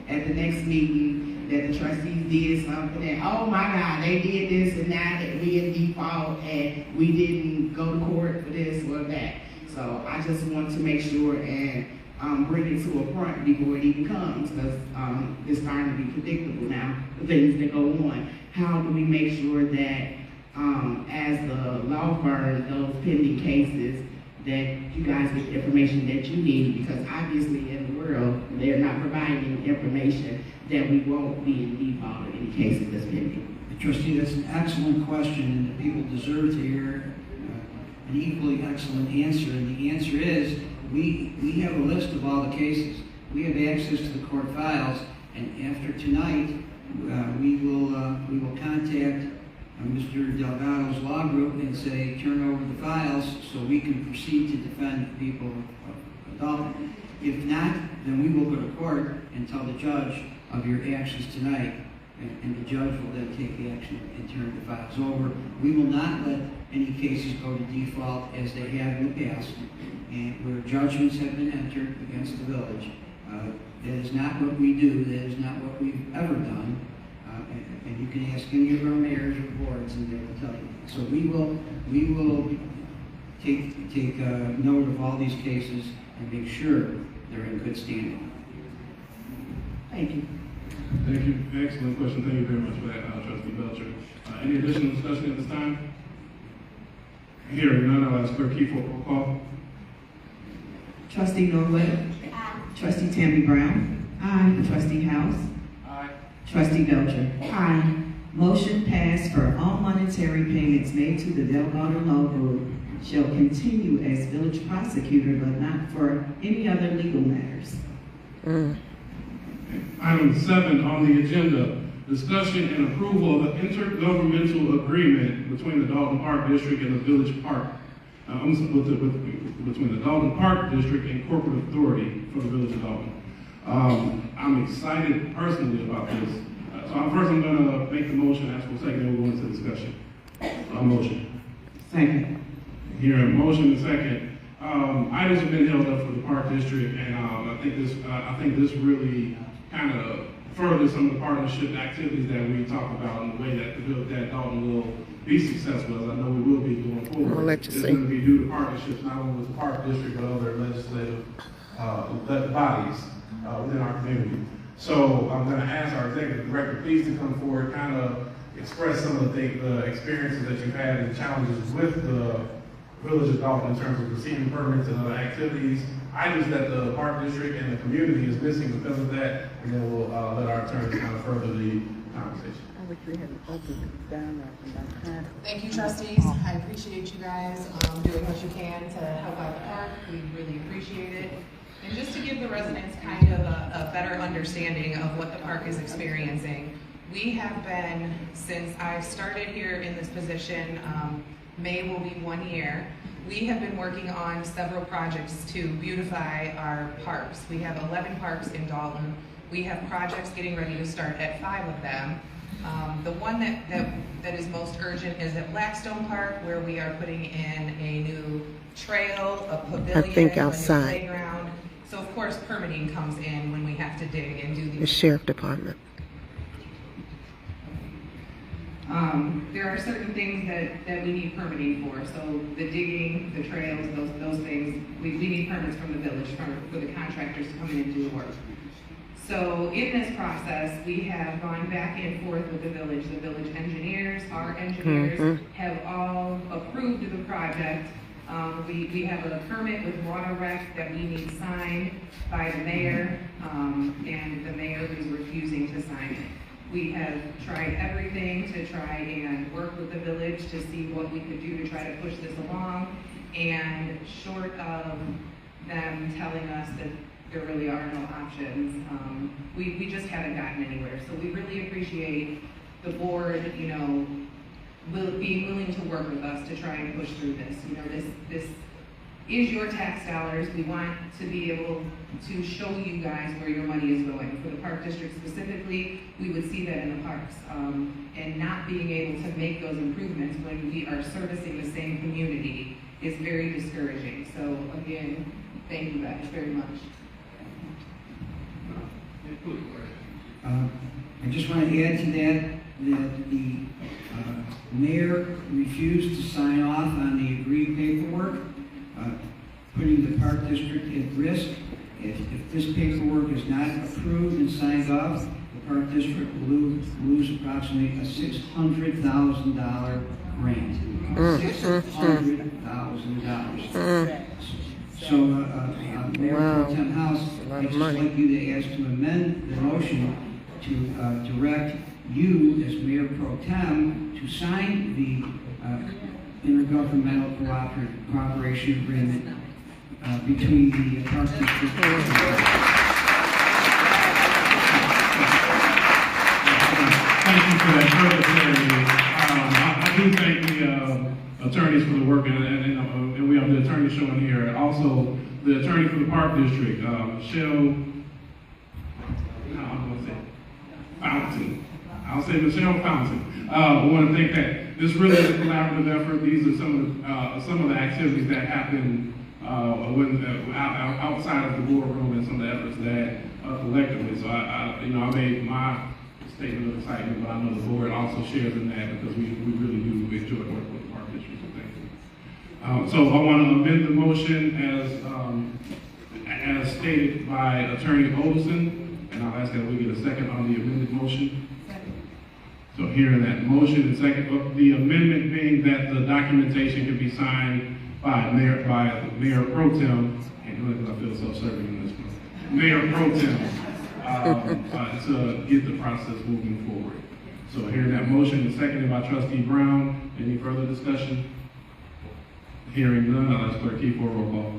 at the next meeting that the trustees did something and, oh my God, they did this and now that we in default and we didn't go to court for this or that. So I just want to make sure and bring it to a front before it even comes, because it's starting to be predictable now, the things that go on. How do we make sure that as the law firm, those pending cases, that you guys get the information that you need, because obviously in the world, they're not providing information that we won't be in default in any cases that's pending. Trustee, that's an excellent question, and the people deserve to hear an equally excellent answer. And the answer is, we have a list of all the cases. We have access to the court files, and after tonight, we will contact Mr. Delgado's law group and say, turn over the files so we can proceed to defend the people of Dolton. If not, then we will go to court and tell the judge of your actions tonight, and the judge will then take action and turn the files over. We will not let any cases go to default as they have in the past, and where judgments have been entered against the village. That is not what we do. That is not what we've ever done. And you can ask any of our mayors or boards, and they will tell you. So we will take note of all these cases and make sure they're in good standing. Thank you. Thank you. Excellent question. Thank you very much for that, Trustee Belcher. Any additional discussion at this time? Hearing none, I'll ask Clerk Key for a roll call. Trustee Norwood. Aye. Trustee Tammy Brown. Aye. Trustee House. Aye. Trustee Belcher. Aye. Motion passed for all monetary payments made to the Delgado Law Group shall continue as village prosecutor, but not for any other legal matters. Item 7 on the agenda, discussion and approval of an intergovernmental agreement between the Dolton Park District and the Village Park. Between the Dolton Park District and Corporate Authority for the Village of Dolton. I'm excited personally about this. So first I'm going to make the motion, ask for a second, and we'll go into discussion. Motion. Second. Hearing a motion and second. Items have been held up for the Park District, and I think this really kind of furthers some of the partnership activities that we talk about in the way that Dolton will be successful, as I know we will be going forward. I'll let you it's see. going to be due to partnerships not only with the Park District but other legislative bodies within our community. So I'm going to ask our executive director please to come forward, kind of express some of the experiences that you've had and challenges with the Village of Dolton in terms of receiving permits and other activities, items that the Park District and the community is missing because of that, and then we'll let our attorneys kind of further the conversation. Thank you, trustees. I appreciate you guys doing what you can to help out the park. We really appreciate it. And just to give the residents kind of a better understanding of what the park is experiencing, we have been, since I started here in this position, May will be 1 year, we have been working on several projects to beautify our parks. We have 11 parks in Dolton. We have projects getting ready to start at 5 of them. The one that is most urgent is at Blackstone Park, where we are putting in a new trail, a pavilion, a new playground. So of course permitting comes in when we have to dig and do these. The Sheriff Department. There are certain things that we need permitting for. So the digging, the trails, those things, we need permits from the village for the contractors to come in and do the work. So in this process, we have gone back and forth with the village. The village engineers, our engineers have all approved the project. We have a permit with water rec that we need signed by the mayor, and the mayor is refusing to sign it. We have tried everything to try and work with the village to see what we could do to try to push this along, and short of them telling us that there really are no options, we just haven't gotten anywhere. So we really appreciate the board, being willing to work with us to try and push through this. This is your tax dollars. We want to be able to show you guys where your money is going. For the Park District specifically, we would see that in the parks. And not being able to make those improvements when we are servicing the same community is very discouraging. So again, thank you guys very much. I just want to add to that the mayor refused to sign off on the agreed paperwork, putting the Park District at risk. If this paperwork is not approved and signed off, the Park District will lose approximately a $600,000 grant. $600,000. So, Mayor Pro Tem House, I'd just like you to ask to amend the motion to direct you as Mayor Pro Tem to sign the intergovernmental cooperation agreement between the Park District and Thank you for that further clarity. I do thank the attorneys for the work, and we have the attorney showing here. Also, the attorney for the Park District, Michelle, I'm going to say Fountain. I'll say Michelle Fountain. I want to thank that. This really is a collaborative effort. These are some of the activities that happen outside of the boardroom and some of the efforts that collectively. So I made my statement of excitement, but I know the board also shares in that because we really do enjoy working with the Park District. So thank you. So I want to amend the motion as stated by Attorney Olson, and I'll ask that we get a second on the amended motion. So hearing that motion and second, the amendment being that the documentation can be signed by Mayor Pro Tem, and I feel self-serving in this one, Mayor Pro Tem, to get the process moving forward. So hearing that motion and seconded by Trustee Brown, any further discussion? Hearing none, I'll ask Clerk Key for a roll call.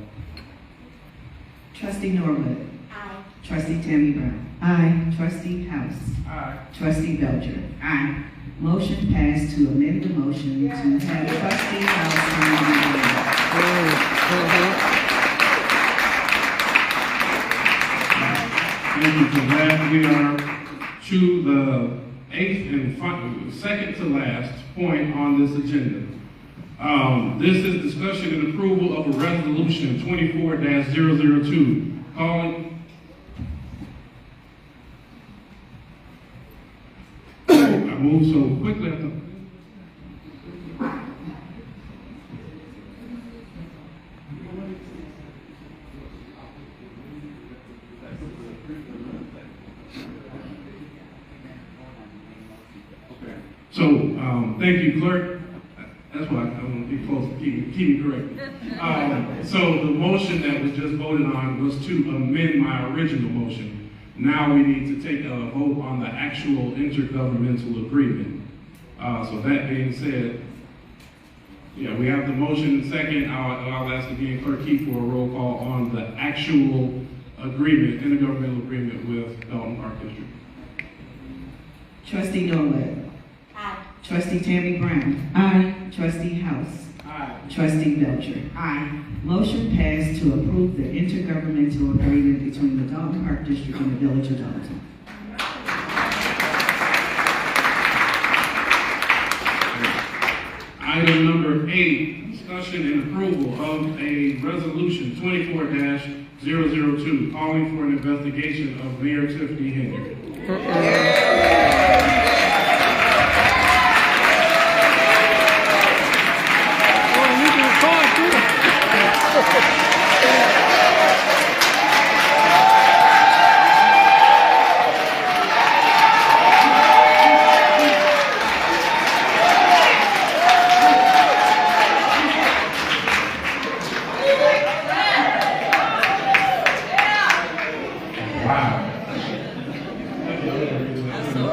Trustee Norwood. Aye. Trustee Tammy Brown. Aye. Trustee House. Aye. Trustee Belcher. Aye. Motion passed to amend the motion to have Trustee House sign the Thank you for that. We are to the second to last point on this agenda. This is discussion and approval of a resolution 24-002 calling. I moved so quickly. So, thank you, Clerk. That's why I want to be close to keep me correct. So the motion that was just voted on was to amend my original motion. Now we need to take a vote on the actual intergovernmental agreement. So that being said, yeah, we have the motion and second. I'll ask again Clerk Key for a roll call on the actual agreement, intergovernmental agreement with Dolton Park District. Trustee Norwood. Aye. Trustee Tammy Brown. Aye. Trustee House. Aye. Trustee Belcher. Aye. Motion passed to approve the intergovernmental agreement between the Dolton Park District and the Village of Dolton. Item number 8, discussion and approval of a resolution 24-002 calling for an investigation of Mayor Tiffany Henyard.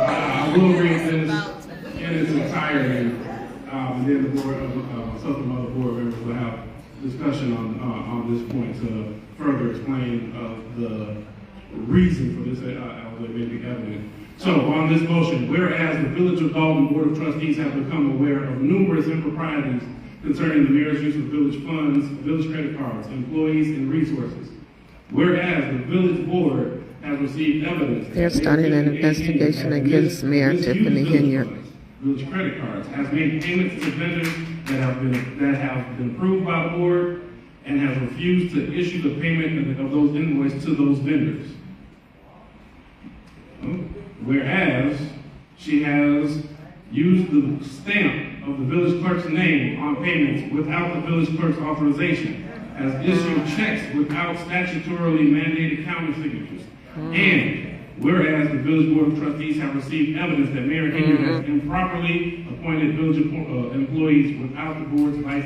I will read this in its entirety, and then the board, some other board members will have discussion on this point to further explain the reason for this amending evidence. So on this motion, whereas the Village of Dolton Board of Trustees have become aware of numerous improprieties concerning the mayor's use of village funds, village credit cards, employees, and resources. Whereas the village board has received evidence. They're starting an investigation against Mayor Tiffany Henyard. Village credit cards has made payments to vendors that have been approved by the board and has refused to issue the payment of those invoices to those vendors. Whereas she has used the stamp of the village clerk's name on payments without the village clerk's authorization, has issued checks without statutorily mandated counting signatures, and whereas the village board of trustees have received evidence that Mayor Henyard has improperly appointed village employees without the board's advice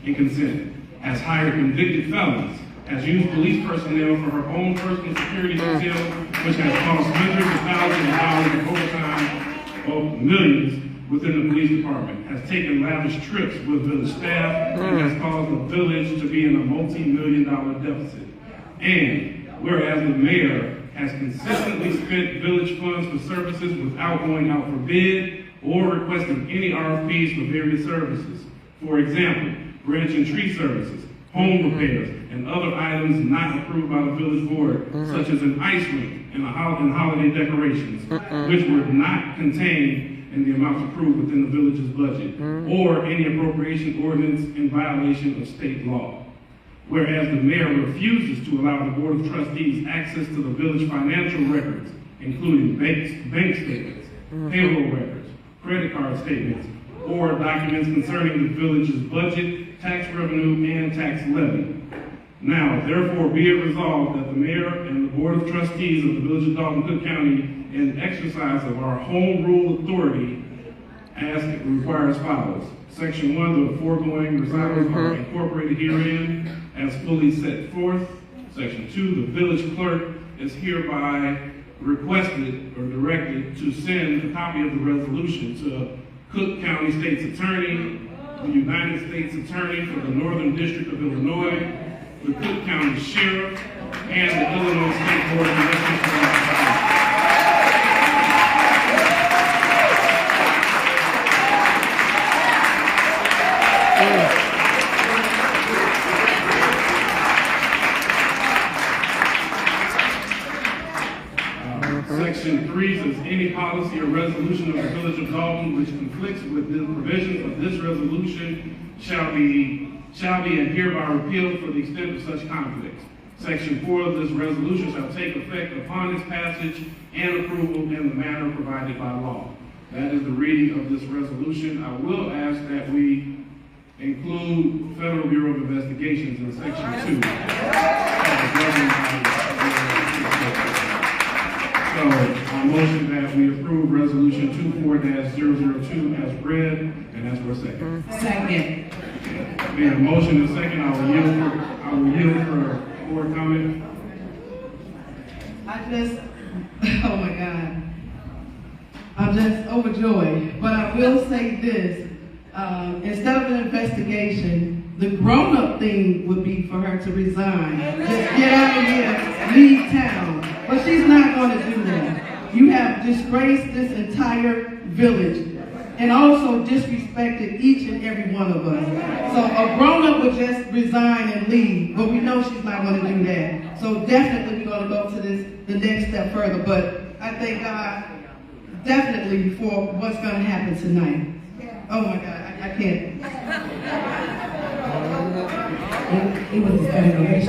and consent, has hired convicted felons, has used police personnel for her own personal security detail, which has cost hundreds of thousands of dollars in overtime of millions within the police department, has taken lavish trips with village staff, and has caused the village to be in a multi-million-dollar deficit. And whereas the mayor has consistently spent village funds for services without going out for bid or requesting any RFPs for various services. For example, branch and tree services, home repairs, and other items not approved by the village board, such as an ice rink and holiday decorations, which were not contained in the amounts approved within the village's budget, or any appropriation ordinance in violation of state law. Whereas the mayor refuses to allow the board of trustees access to the village financial records, including bank statements, payroll records, credit card statements, or documents concerning the village's budget, tax revenue, and tax levy. Now, therefore, be it resolved that the mayor and the board of trustees of the village of Dolton, Cook County, in exercise of our home rule authority, as it requires follows. Section 1, the foregoing recitals are incorporated herein as fully set forth. Section 2, the village clerk is hereby requested or directed to send a copy of the resolution to Cook County State's Attorney, the United States Attorney for the Northern District of Illinois, the Cook County Sheriff, and the Illinois State Board of Elections. Section 3 says any policy or resolution of the village of Dolton which conflicts with the provisions of this resolution shall be and hereby repealed for the extent of such conflicts. Section 4 of this resolution shall take effect upon its passage and approval in the manner provided by law. That is the reading of this resolution. I will ask that we include Federal Bureau of Investigations in Section 2. So, I motion that we approve Resolution 24-002 as read, and that's for a second. Second. We have a motion and a second. I will yield for board comment. Oh my God. I'm just overjoyed. But I will say this, instead of an investigation, the grown-up thing would be for her to resign. Just get out of here, leave town. But she's not going to do that. You have disgraced this entire village and also disrespected each and every one of us. So a grown-up would just resign and leave, but we know she's not going to do that. So definitely we're going to go to the next step further. But I thank God definitely for what's going to happen tonight. Oh my God, I can't. It was a celebration.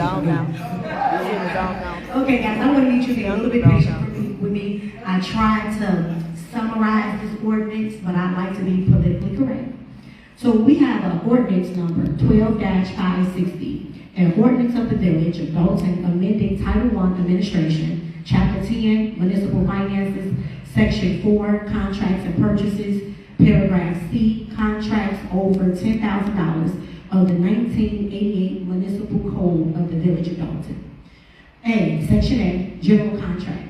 Okay, guys, I want to need you to be a little bit patient with me. I tried to summarize this ordinance, but I'd like to be politically correct. So we have an ordinance number 12-560, an ordinance of the village of Dolton amending Title I Administration, Chapter 10, Municipal Finances, Section 4, Contracts and Purchases, Paragraph C, Contracts over $10,000 of the 1988 Municipal Code of the Village of Dolton. A, Section A, General Contracts.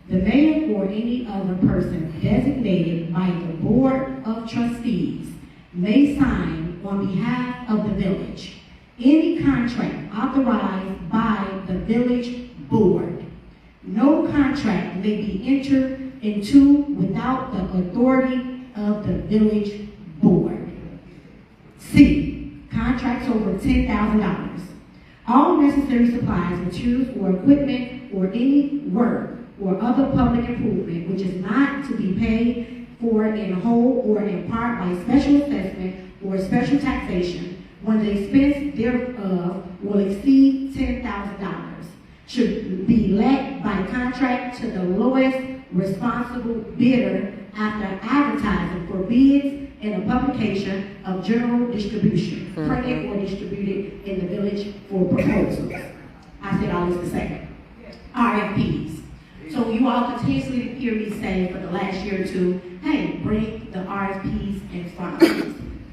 The mayor or any other person designated by the Board of Trustees may sign on behalf of the village any contract authorized by the village board. No contract may be entered into without the authority of the village board. C, contracts over $10,000. All necessary supplies, materials, or equipment, or any work or other public improvement which is not to be paid for in whole or in part by special assessment or special taxation, when the expense thereof will exceed $10,000, should be let by contract to the lowest responsible bidder after advertising for bids in a publication of general distribution, printed or distributed in the village for proposals. I said all this to say. RFPs. So you all continuously hear me say for the last year or two, hey, bring the RFPs in front of us.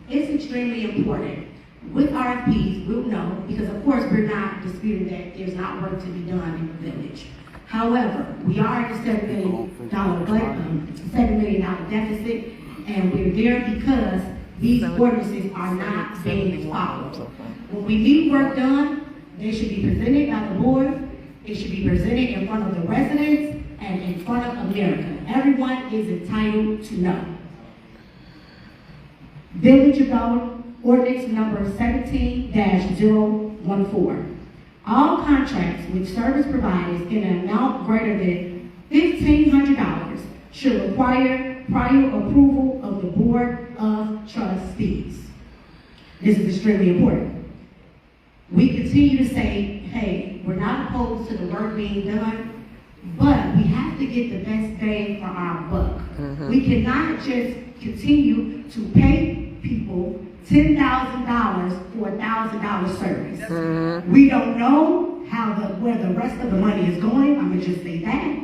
It's extremely important. With RFPs, we'll know, because of course we're not disputing that there's not work to be done in the village. However, we are at a $7 million deficit, and we're there because these ordinances are not being followed. When we need work done, they should be presented by the board, it should be presented in front of the residents and in front of America. Everyone is entitled to know. Village of Dolton Ordinance number 17-014. All contracts with service providers in an amount greater than $1,500 should require prior approval of the Board of Trustees. This is extremely important. We continue to say, hey, we're not opposed to the work being done, but we have to get the best bang for our buck. We cannot just continue to pay people $10,000 for $1,000 service. We don't know where the rest of the money is going. I'm gonna just say that,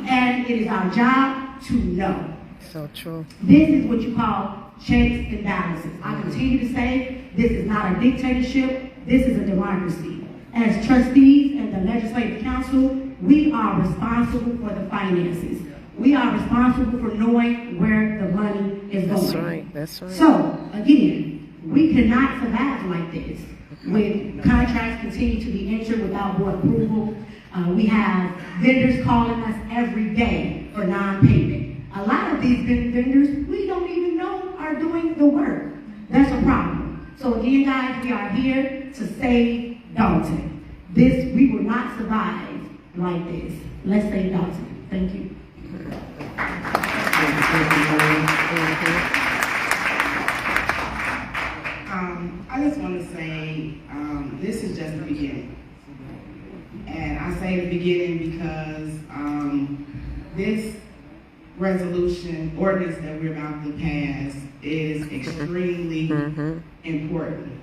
and it is our job to know. So true. This is what you call checks and balances. I continue to say this is not a dictatorship. This is a democracy. As trustees and the legislative council, we are responsible for the finances. We are responsible for knowing where the money is going. That's right. That's right. So again, we cannot survive like this. When contracts continue to be entered without board approval, we have vendors calling us every day for non-payment. A lot of these vendors we don't even know are doing the work. That's a problem. So again, guys, we are here to save Dolton. We will not survive like this. Let's save Dolton. Thank you. I just want to say this is just the beginning. And I say the beginning because this resolution, ordinance that we're about to pass is extremely important.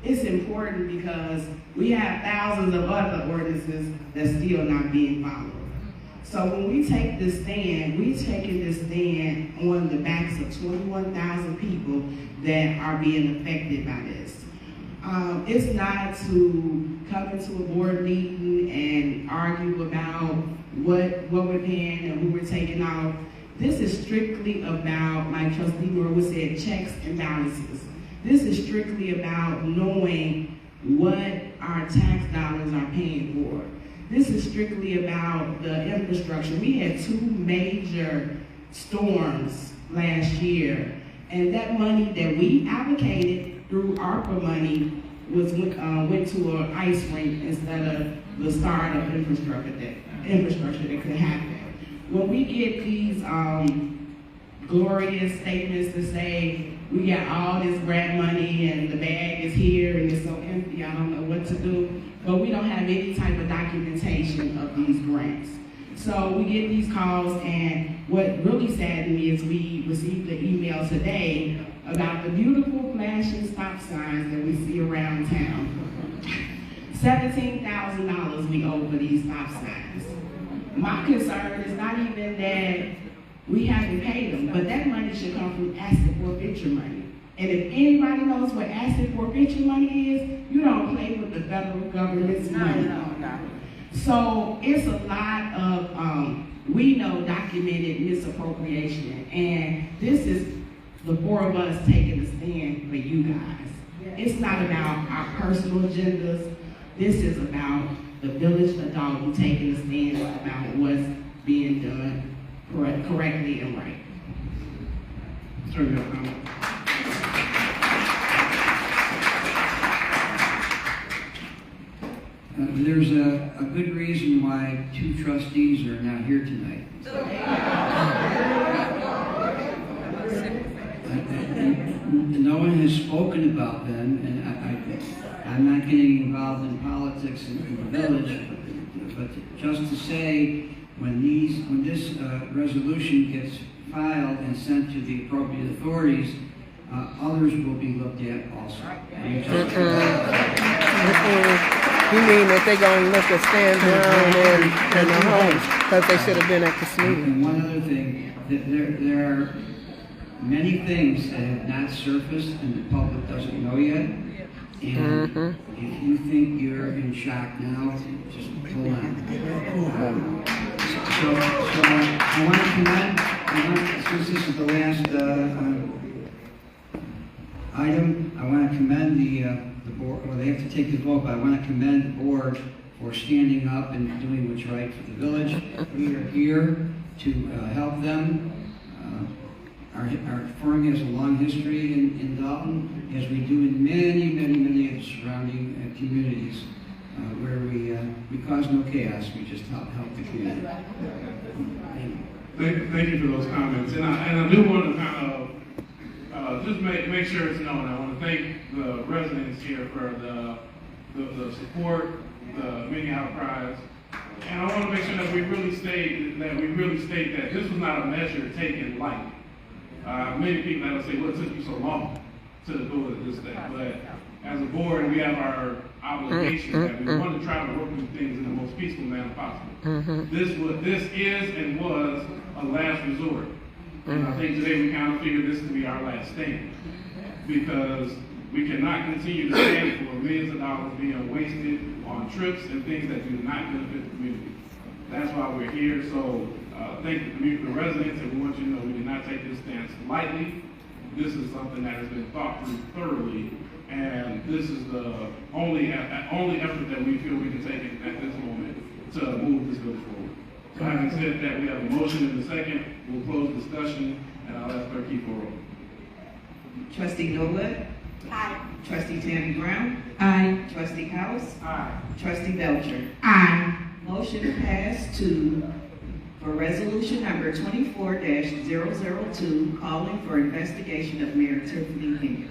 It's important because we have thousands of other ordinances that's still not being followed. So when we take this stand, we're taking this stand on the backs of 21,000 people that are being affected by this. It's not to come into a board meeting and argue about what we're paying and who we're taking off. This is strictly about, like Trustee Norwood said, checks and balances. This is strictly about knowing what our tax dollars are paying for. This is strictly about the infrastructure. We had 2 major storms last year, and that money that we allocated through ARPA money went to an ice rink instead of the start of infrastructure that could happen. When we get these glorious statements to say we got all this grant money and the bag is here and it's so empty, I don't know what to do, but we don't have any type of documentation of these grants. So we get these calls, and what really saddened me is we received an email today about the beautiful flashing stop signs that we see around town. $17,000 we owe for these stop signs. My concern is not even that we haven't paid them, but that money should come from asset forfeiture money. And if anybody knows what asset forfeiture money is, you don't play with the federal government's money. No. So it's a lot of, we know, documented misappropriation. And this is the 4 of us taking a stand for you guys. It's not about our personal agendas. This is about the village adult taking a stand about what's being done correctly and right. Sir, you have a comment? there's a good reason why 2 trustees are not here tonight. No one has spoken about them, and I'm not getting involved in politics in the village, but just to say, when this resolution gets filed and sent to the appropriate authorities, others will be looked at also. You mean that they're going to look at stand down and the homes because they should have been at this meeting? And one other thing, that there are many things that have not surfaced and the public doesn't know yet. And if you think you're in shock now, just hold on. So I want to commend, since this is the last item, I want to commend the board, well, they have to take the vote, but I want to commend the board for standing up and doing what's right for the village. We are here to help them. Our firm has a long history in Dolton, as we do in many of the surrounding communities, where we cause no chaos, we just help the community. Thank you for those comments. And I do want to kind of just make sure it's known. I want to thank the residents here for the support, the many outcries. And I want to make sure that we really state that this was not a measure taken lightly. Many people that will say, what took you so long to do it this day? But as a board, we have our obligation that we want to try to work through things in the most peaceful manner possible. This is and was a last resort. And I think today we kind of figured this to be our last stand, because we cannot continue to stand for millions of dollars being wasted on trips and things that do not benefit the community. That's why we're here. So thank the community, the residents, and we want you to know we did not take this stance lightly. This is something that has been thought through thoroughly, and this is the only effort that we feel we can take at this moment to move this village forward. So having said that, we have a motion in a second. We'll close discussion, and I'll ask Clerk Keith for a roll. Trustee Norwood? Aye. Trustee Tammy Brown? Aye. Trustee House? Aye. Trustee Belcher? Aye. Motion passed for resolution number 24-002, calling for investigation of Mayor Tiffany Henyard.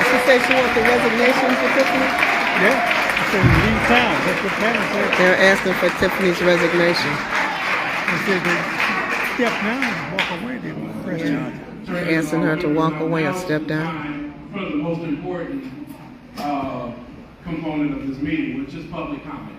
She said she wants the resignation for Tiffany? Yeah, so leave town. That's what Karen said. They're asking for Tiffany's resignation. They said they step down and walk away. They want fresh charge. They're asking her to walk away or step down. For the most important component of this meeting, which is public comment.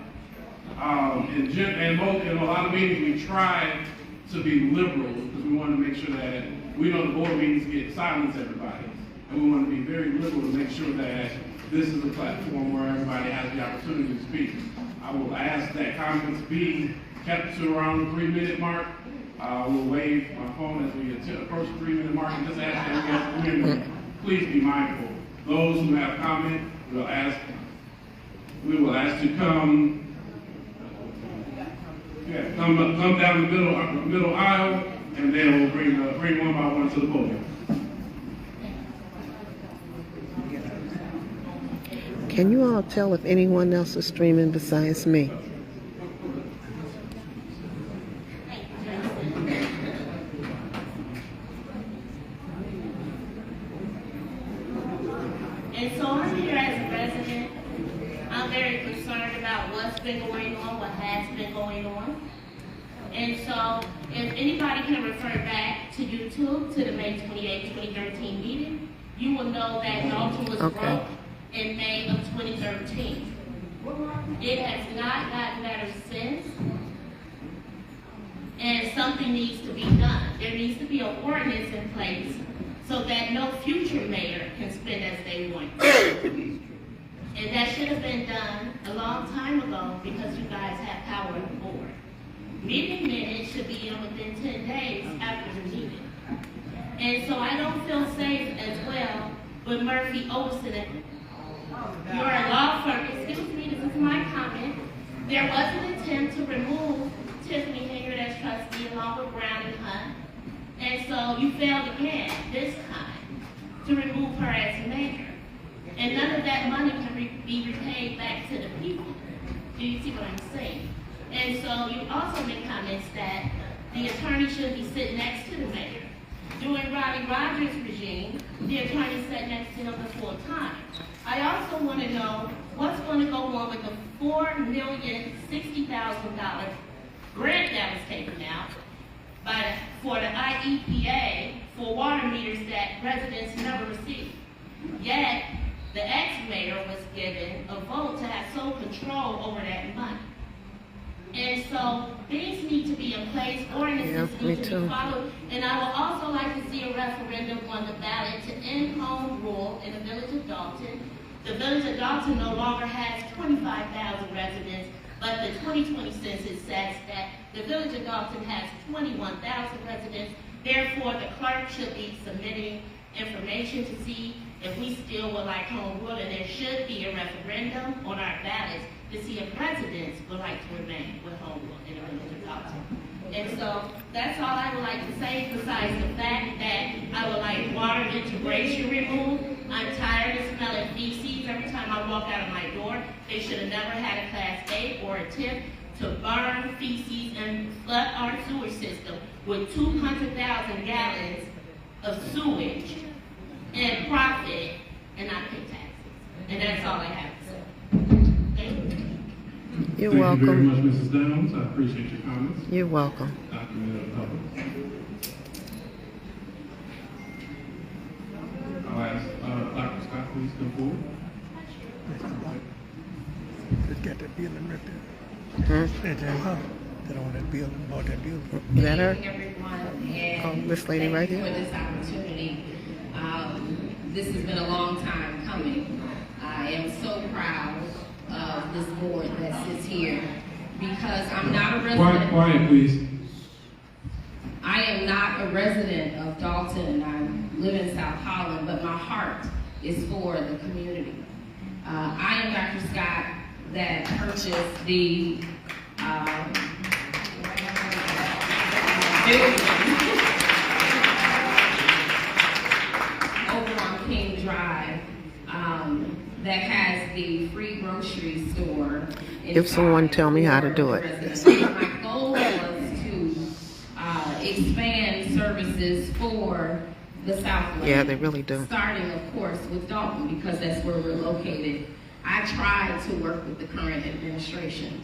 In a lot of meetings, we try to be liberal because we want to make sure that we know the board meetings get silence everybody. And we want to be very liberal to make sure that this is a platform where everybody has the opportunity to speak. I will ask that comments be kept to around the 3-minute mark. We'll wave my phone as we approach the 3-minute mark, and just ask that we please be mindful. Those who have comment, we will ask to come down the middle aisle, and then we'll bring one by one to the podium. Can you all tell if anyone else is streaming besides me? And so I'm here as a resident. I'm very concerned about what's been going on, what has been going on. And so if anybody can refer back to YouTube, to the May 28, 2013 meeting, you will know that Dolton was broke in May of 2013. It has not gotten better since, and something needs to be done. There needs to be an ordinance in place so that no future mayor can spend as they want. And that should have been done a long time ago because you guys have power on the board. Meeting minutes should be in within 10 days after the meeting. And so I don't feel safe as well with Murphy Olson. You're a law firm. Excuse me, this is my comment. There was an attempt to remove Tiffany Henyard as trustee along with Brown and Hunt. And so you failed again this time. to remove her as mayor. And none of that money can be repaid back to the people. Do you see what I'm saying? And so you also make comments that the attorney should be sitting next to the mayor. During Rodney Rogers' regime, the attorney sat next to him the full time. I also want to know what's going to go on with the $4,060,000 grant that was taken out for the IEPA for water meters that residents never received. Yet, the ex-mayor was given a vote to have sole control over that money. And so things need to be in place, ordinances need to be followed, and I would also like to see a referendum on the ballot to end home rule in the village of Dolton. The village of Dolton no longer has 25,000 residents, but the 2020 census says that the village of Dolton has 21,000 residents. Therefore, the clerk should be submitting information to see if we still would like home rule, and there should be a referendum on our ballots to see if residents would like to remain with home rule in the village of Dolton. And so that's all I would like to say, besides the fact that I would like water integration removed. I'm tired of smelling feces every time I walk out of my door. They should have never had a Class A or a tip to burn feces and flood our sewer system with 200,000 gallons of sewage and profit and not pay taxes. And that's all I have to say. Thank you. You're welcome. Thank you very much, Mrs. Downs. I appreciate your comments. You're welcome. Documented public. I'll ask Dr. Scott, please come forward. Just get that building right there. Hmm? That's her. That on that building, bought that building. Is that her? Everyone, This lady right thank here? you for this opportunity. This has been a long time coming. I am so proud of this board that sits here because I'm not a resident. Quiet, please. I am not a resident of Dolton. I live in South Holland, but my heart is for the community. I am Dr. Scott that purchased the building over on King Drive that has the free grocery store. If someone tell me how to do it. My goal was to expand services for the Southland. Yeah, they really do. Starting, of course, with Dolton because that's where we're located. I tried to work with the current administration,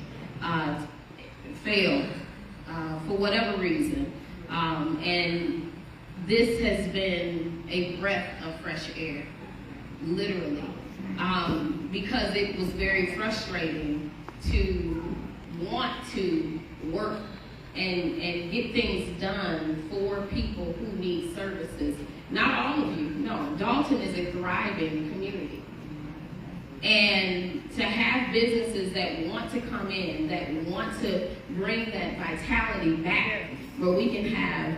failed for whatever reason, and this has been a breath of fresh air, literally, because it was very frustrating to want to work and get things done for people who need services. Not all of you, no. Dolton is a thriving community. And to have businesses that want to come in, that want to bring that vitality back, where we can have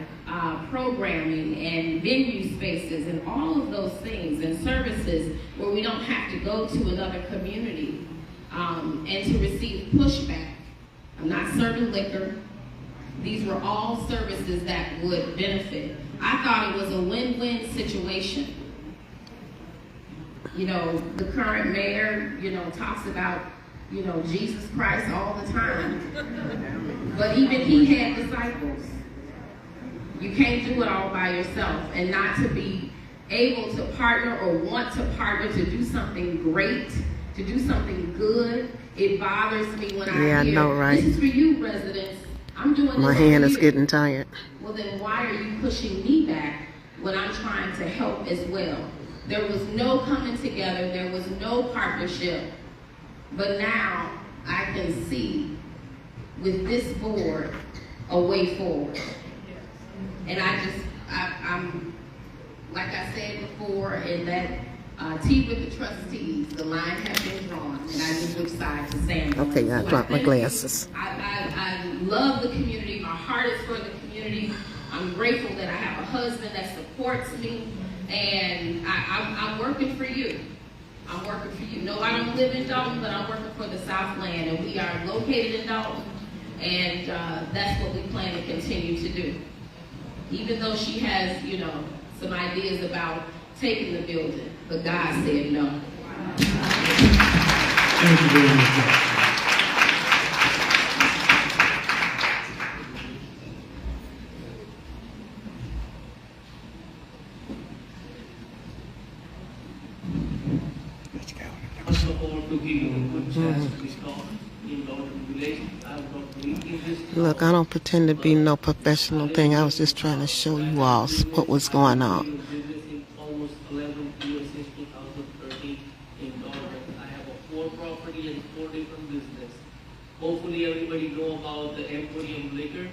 programming and venue spaces and all of those things and services where we don't have to go to another community and to receive pushback. I'm not serving liquor. These were all services that would benefit. I thought it was a win-win situation. You know, the current mayor, you know, talks about, you know, Jesus Christ all the time. But even he had disciples. You can't do it all by yourself, and not to be able to partner or want to partner to do something great, to do something good. It bothers me when I hear, I know, right? This is for you, residents. I'm doing this My for hand is you. getting tired. Well, then why are you pushing me back when I'm trying to help as well? There was no coming together. There was no partnership. But now I can see with this board a way forward. And I'm like I said before, in that tea with the trustees, the line has been drawn, and I knew which side to stand on. Okay, I dropped my glasses. I love the community. My heart is for the community. I'm grateful that I have a husband that supports me, and I'm working for you. I'm working for you. No, I don't live in Dolton, but I'm working for the Southland, and we are located in Dolton, and that's what we plan to continue to do. Even though she has, you know, some ideas about taking the building, but God said no. Thank you very much. First of all, to give you a good chance to start in Dolton Village. I'm not believing this. Look, I don't pretend to be no professional thing. I was just trying to show you all what was going on. In almost 11 years since 2013 in Dolton. I have a 4 property and 4 different business. Hopefully everybody know about the Emporium Liquor.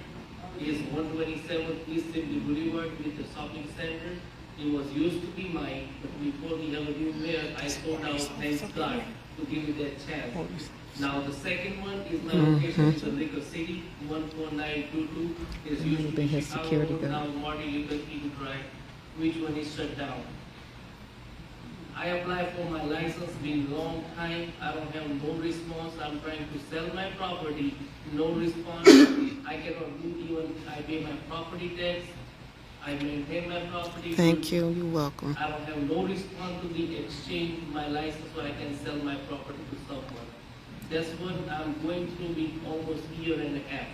It's 127 East Sibley Boulevard with the shopping center. It was used to be mine, but before we have a new mayor, I sold out, thanks God, to give me that chance. Now the second one is my location in the Liquor City, 14922. It's used to be Chicago, now Martin Luther King Drive. Which one is shut down? I applied for my license, been long time. I don't have no response. I'm trying to sell my property, no response. I cannot do even, I pay my property tax. I maintain my property. Thank you. You're welcome. I don't have no response to the exchange my license so I can sell my property to someone. That's what I'm going through in almost a year and a half.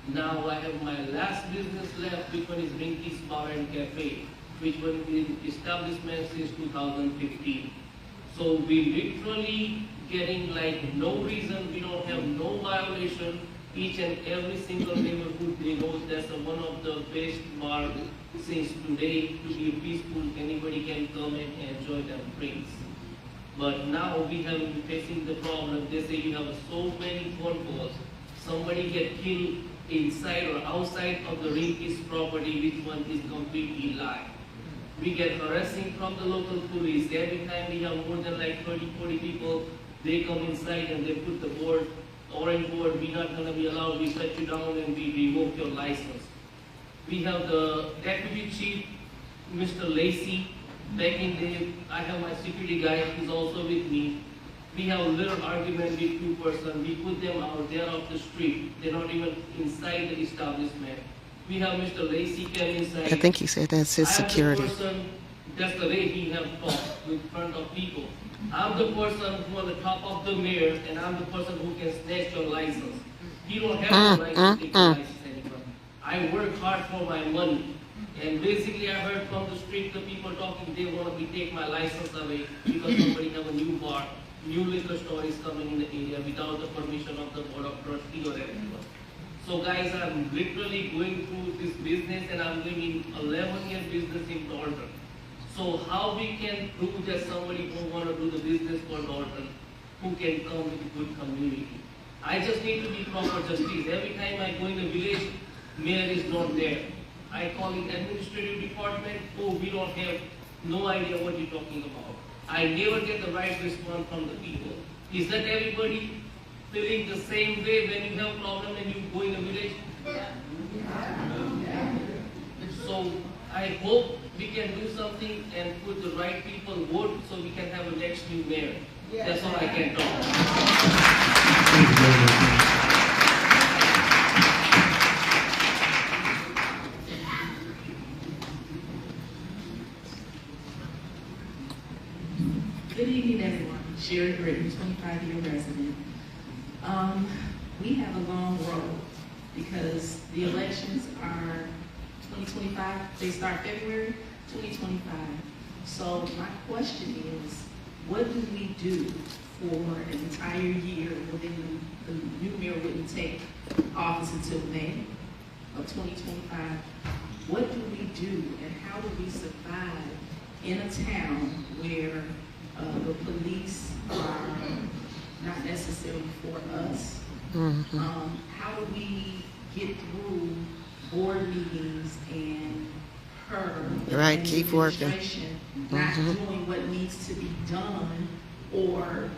Now I have my last business left, which one is Rinky's Bar and Cafe, which one is establishment since 2015. So we literally getting like no reason, we don't have no violation. Each and every single neighborhood, they know that's one of the best bars since today to be peaceful. Anybody can come and enjoy their drinks. But now we have been facing the problem. They say you have so many phone calls. Somebody get killed inside or outside of the Rinky's property, which one is completely lie. We get harassing from the local police. Every time we have more than like 30, 40 people, they come inside and they put the board, orange board, we're not going to be allowed, we shut you down and we revoke your license. We have the deputy chief, Mr. Lacey, back in the, I have my security guy, he's also with me. We have a little argument with 2 persons, we put them out there off the street, they're not even inside the establishment. We have Mr. Lacey came inside. I think he said that's his security. I'm the person, that's the way he have talked in front of people. I'm the person who on the top of the mayor, and I'm the person who can snatch your license. You don't have the right to take your license anymore. I work hard for my money. And basically I heard from the street the people talking, they want to take my license away because somebody have a new bar, new liquor store is coming in the area without the permission of the board of trustees or anyone. So guys, I'm literally going through this business and I'm doing 11-year business in Dolton. So how we can prove that somebody who want to do the business for Dolton, who can come with a good community? I just need to be proper justice. Every time I go in the village, mayor is not there. I call in administrative department, oh, we don't have no idea what you're talking about. I never get the right response from the people. Is that everybody feeling the same way when you have problem and you go in the village? So I hope we can do something and put the right people vote so we can have a next new mayor. That's all I can talk about. Good evening, everyone. Sherry Britton, 25-year resident. We have a long road because the elections are 2025. They start February 2025. So my question is, what do we do for an entire year when the new mayor wouldn't take office until May of 2025? What do we do and how do we survive in a town where the police are not necessarily for us? How do we get through board meetings and her right, and keep working, not doing what needs to be done or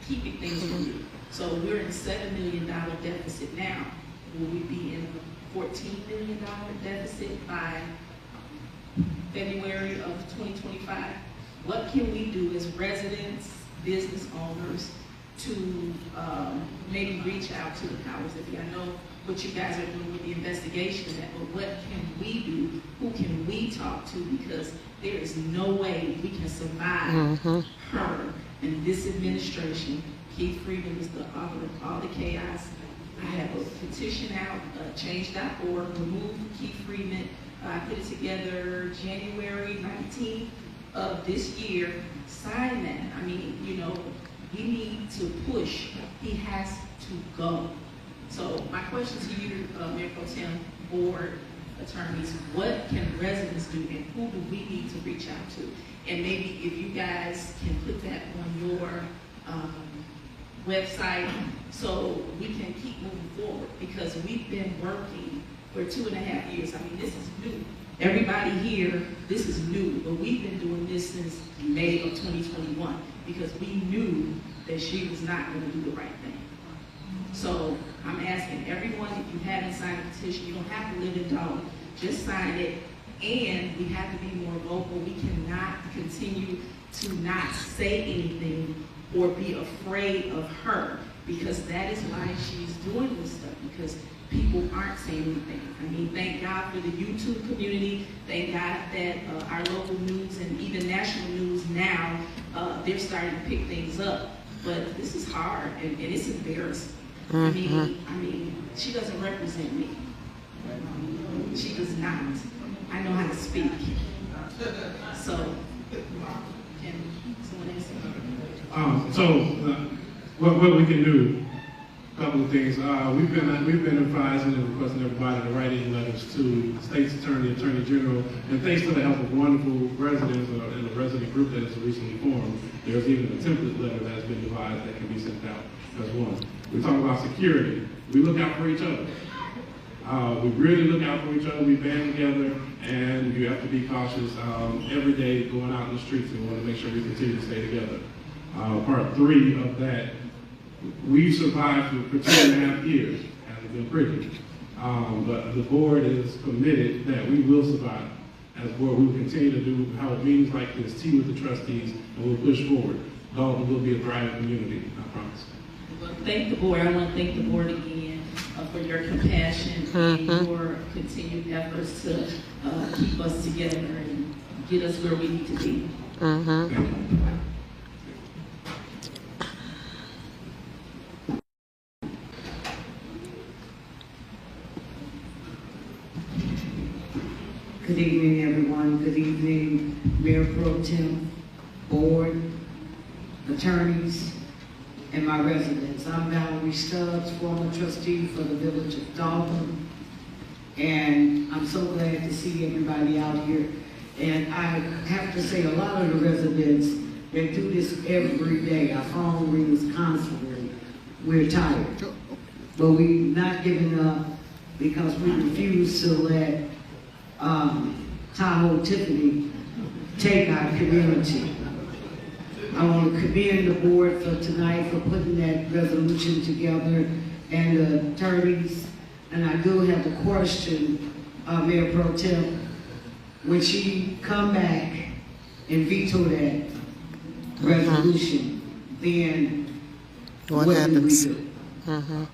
keeping things moving? So we're in a $7 million deficit now. Will we be in a $14 million deficit by February of 2025? What can we do as residents, business owners, to maybe reach out to the powers that be. I know what you guys are doing with the investigation of that, but what can we do? Who can we talk to? Because there is no way we can survive her and this administration. Keith Freeman is the author of all the chaos. I have a petition out, change.org, remove Keith Freeman. I put it together January 19th of this year. Sign that. I mean, you know, we need to push. He has to go. So my question to you, Mayor Pro Tem, board attorneys, what can residents do and who do we need to reach out to? And maybe if you guys can put that on your website so we can keep moving forward, because we've been working for 2.5 years. I mean, this is new. Everybody here, this is new, but we've been doing this since May of 2021 because we knew that she was not going to do the right thing. So I'm asking everyone, if you haven't signed a petition, you don't have to live in Dolton, just sign it. And we have to be more vocal. We cannot continue to not say anything or be afraid of her, because that is why she's doing this stuff, because people aren't saying anything. I mean, thank God for the YouTube community. Thank God that our local news and even national news now, they're starting to pick things up. But this is hard, and it's embarrassing. I mean, she doesn't represent me. She does not. I know how to speak. So, can someone answer? What we can do, a couple of things. We've been advising and requesting everybody to write in letters to the state's attorney, attorney general, and thanks to the help of wonderful residents and a resident group that has recently formed, there's even a template letter that has been devised that can be sent out as one. We talk about security. We look out for each other. We really look out for each other. We band together, and you have to be cautious every day going out in the streets, and we want to make sure we continue to stay together. Part 3 of that, we've survived for 2.5 years in prison, but the board is committed that we will survive. As a board, we will continue to do held meetings like this, tea with the trustees, and we'll push forward. Dolton will be a thriving community, I promise. Well, thank the board. I want to thank the board again for your compassion and your continued efforts to keep us together and get us where we need to be. Thank you. Good evening, everyone. Good evening, Mayor Pro Tem, board, attorneys, and my residents. I'm Valerie Stubbs, former trustee for the village of Dolton, and I'm so glad to see everybody out here. And I have to say, a lot of the residents, they do this every day. Our phone rings constantly. We're tired, but we're not giving up because we refuse to let Tahoe Tiffany take our community. I want to commend the board for tonight for putting that resolution together and the attorneys. And I do have a question, Mayor Pro Tem. When she come back and veto that resolution, then what happens? Do we do?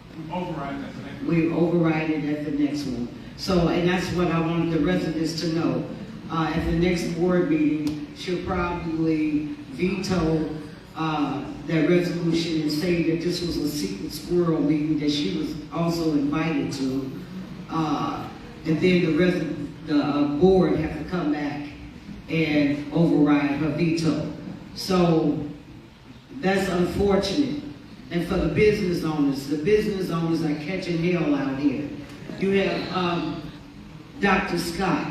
We override it at the next one. So, and that's what I wanted the residents to know. At the next board meeting, she'll probably veto that resolution and say that this was a secret squirrel meeting that she was also invited to. And then the board have to come back and override her veto. So that's unfortunate. And for the business owners are catching hell out here. You have Dr. Scott.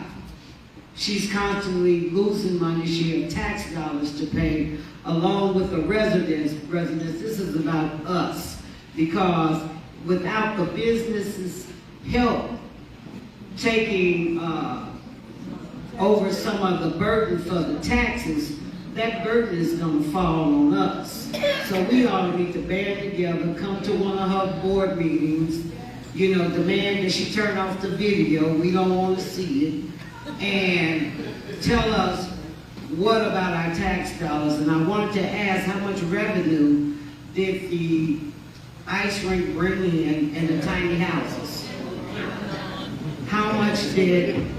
She's constantly losing money. She has tax dollars to pay, along with the residents. This is about us, because without the businesses' help taking over some of the burden for the taxes, that burden is going to fall on us. So we all need to band together, come to one of her board meetings, you know, demand that she turn off the video. We don't want to see it. And tell us what about our tax dollars. And I wanted to ask how much revenue did the ice rink bring in and the tiny houses? How much did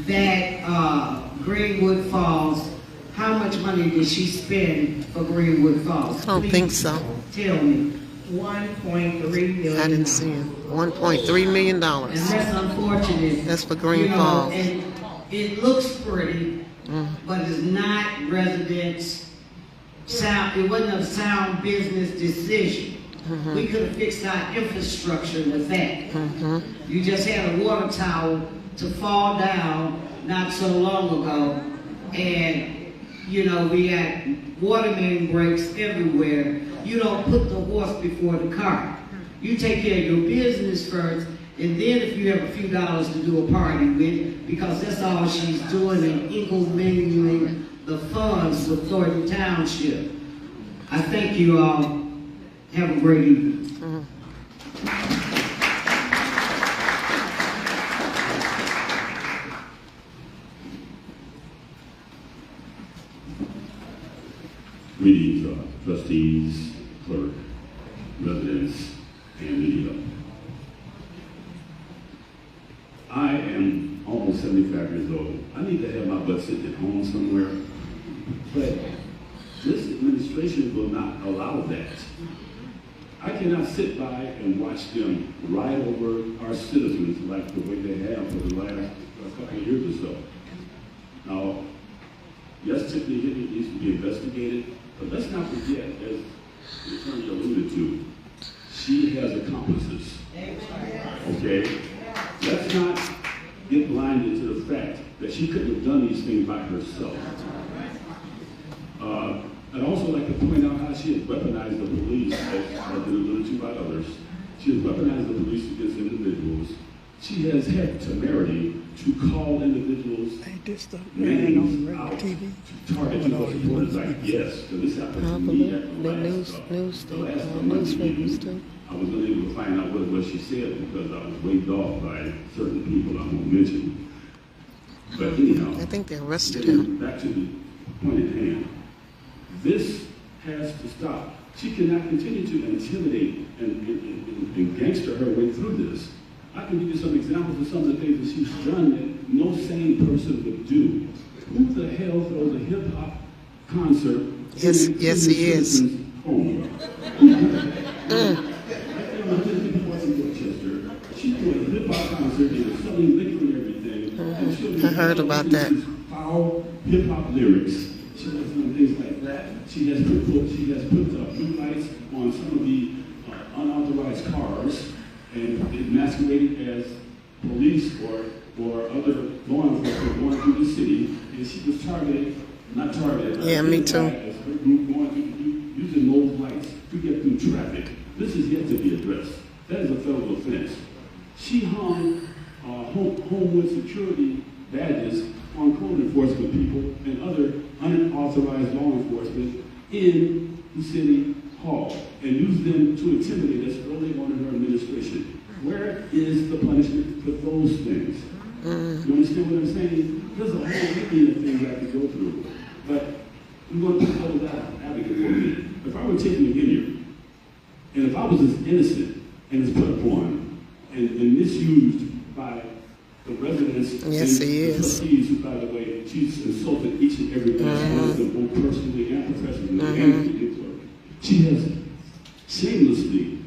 that Greenwood Falls, how much money did she spend for Greenwood Falls? I don't think so. Tell me. $1.3 million. I didn't see it. $1.3 million. And that's unfortunate. That's for Green you know, Falls. And it looks pretty, but it's not residents' sound. It wasn't a sound business decision. We could have fixed our infrastructure with that. You just had a water tower to fall down not so long ago, and you know we got water main breaks everywhere. You don't put the horse before the cart. You take care of your business first, and then if you have a few dollars to do a party with, because that's all she's doing, and intermingling the funds with Thornton Township. I thank you all. Have a great evening. Greetings, trustees, clerk, residents, and media. I am almost 75 years old. I need to have my butt sitting at home somewhere, but this administration will not allow that. I cannot sit by and watch them ride over our citizens like the way they have for the last couple of years or so. Now, yes, Tiffany Henyard needs to be investigated, but let's not forget, as the attorney alluded to, she has accomplices. Okay? Let's not get blinded to the fact that she couldn't have done these things by herself. I'd also like to point out how she has weaponized the police, as has been alluded to by others. She has weaponized the police against individuals. She has had temerity to call individuals names out to target you for supporters like, yes, so this happened to me at the last newspapers too. I was unable to find out what she said because I was waved off by certain people I won't mention. But anyhow, I think they arrested him. Back to the point at hand. This has to stop. She cannot continue to intimidate and gangster her way through this. I can give you some examples of some of the things that she's done that no sane person would do. Who the hell throws a hip-hop concert yes, he is. Home? She threw a hip-hop concert and was selling liquor and everything. I heard about that. Foul hip-hop lyrics. She has done things like that. She has put blue lights on some of the unauthorized cars, and it masqueraded as police or other law enforcement going through the city, and she was not targeted. Yeah, me too. As her group going through, using those lights to get through traffic. This is yet to be addressed. That is a federal offense. She hung Homewood security badges on code enforcement people and other unauthorized law enforcement in the city hall and used them to intimidate us early on in her administration. Where is the punishment for those things? You understand what I'm saying? There's a whole litany of things I could go through. But I'm going to put that advocate for a minute. If I were Tiffany Henyard, and if I was as innocent and as put upon and misused by the residents and the trustees, who, by the way, she's insulted each and every one of them, both personally and professionally, and she has shamelessly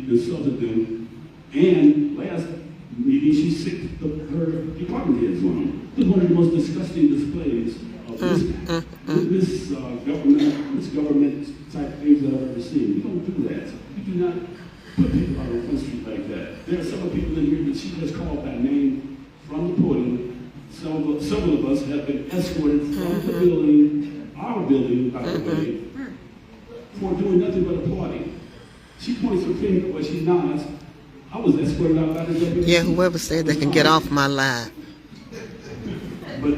insulted them, and last meeting she sicked her department heads on them. This is one of the most disgusting displays of this government type things that I've ever seen. We don't do that. We do not put people out on Front Street like that. There are several people in here that she has called by name from the podium. Several of us have been escorted from the building, our building, by the way, for doing nothing but applauding. She points her finger, but she nods. I was escorted out by the deputy. Yeah, whoever said they can get off my line. But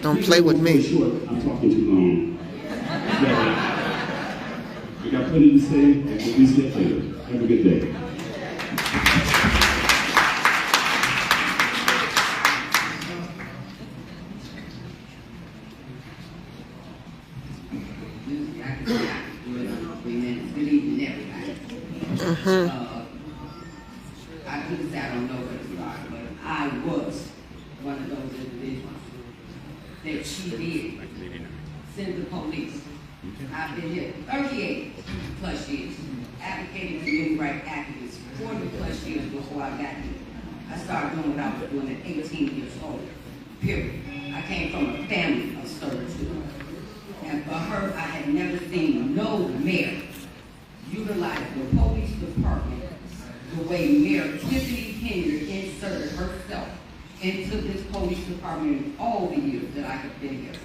don't play with me. Short, I'm talking too long. I got plenty to say, and we'll be set later. Have a good day. I couldn't say I don't know where to start, but I was one of those individuals that she did send the police. I've been here 38 plus years, advocating for human rights activists, 40 plus years before I got here. I started doing what I was doing at 18 years old, period. I came from a family of servitude. And for her, I had never seen no mayor utilize the police department the way Mayor Tiffany Henyard inserted herself into this police department in all the years that I have been here.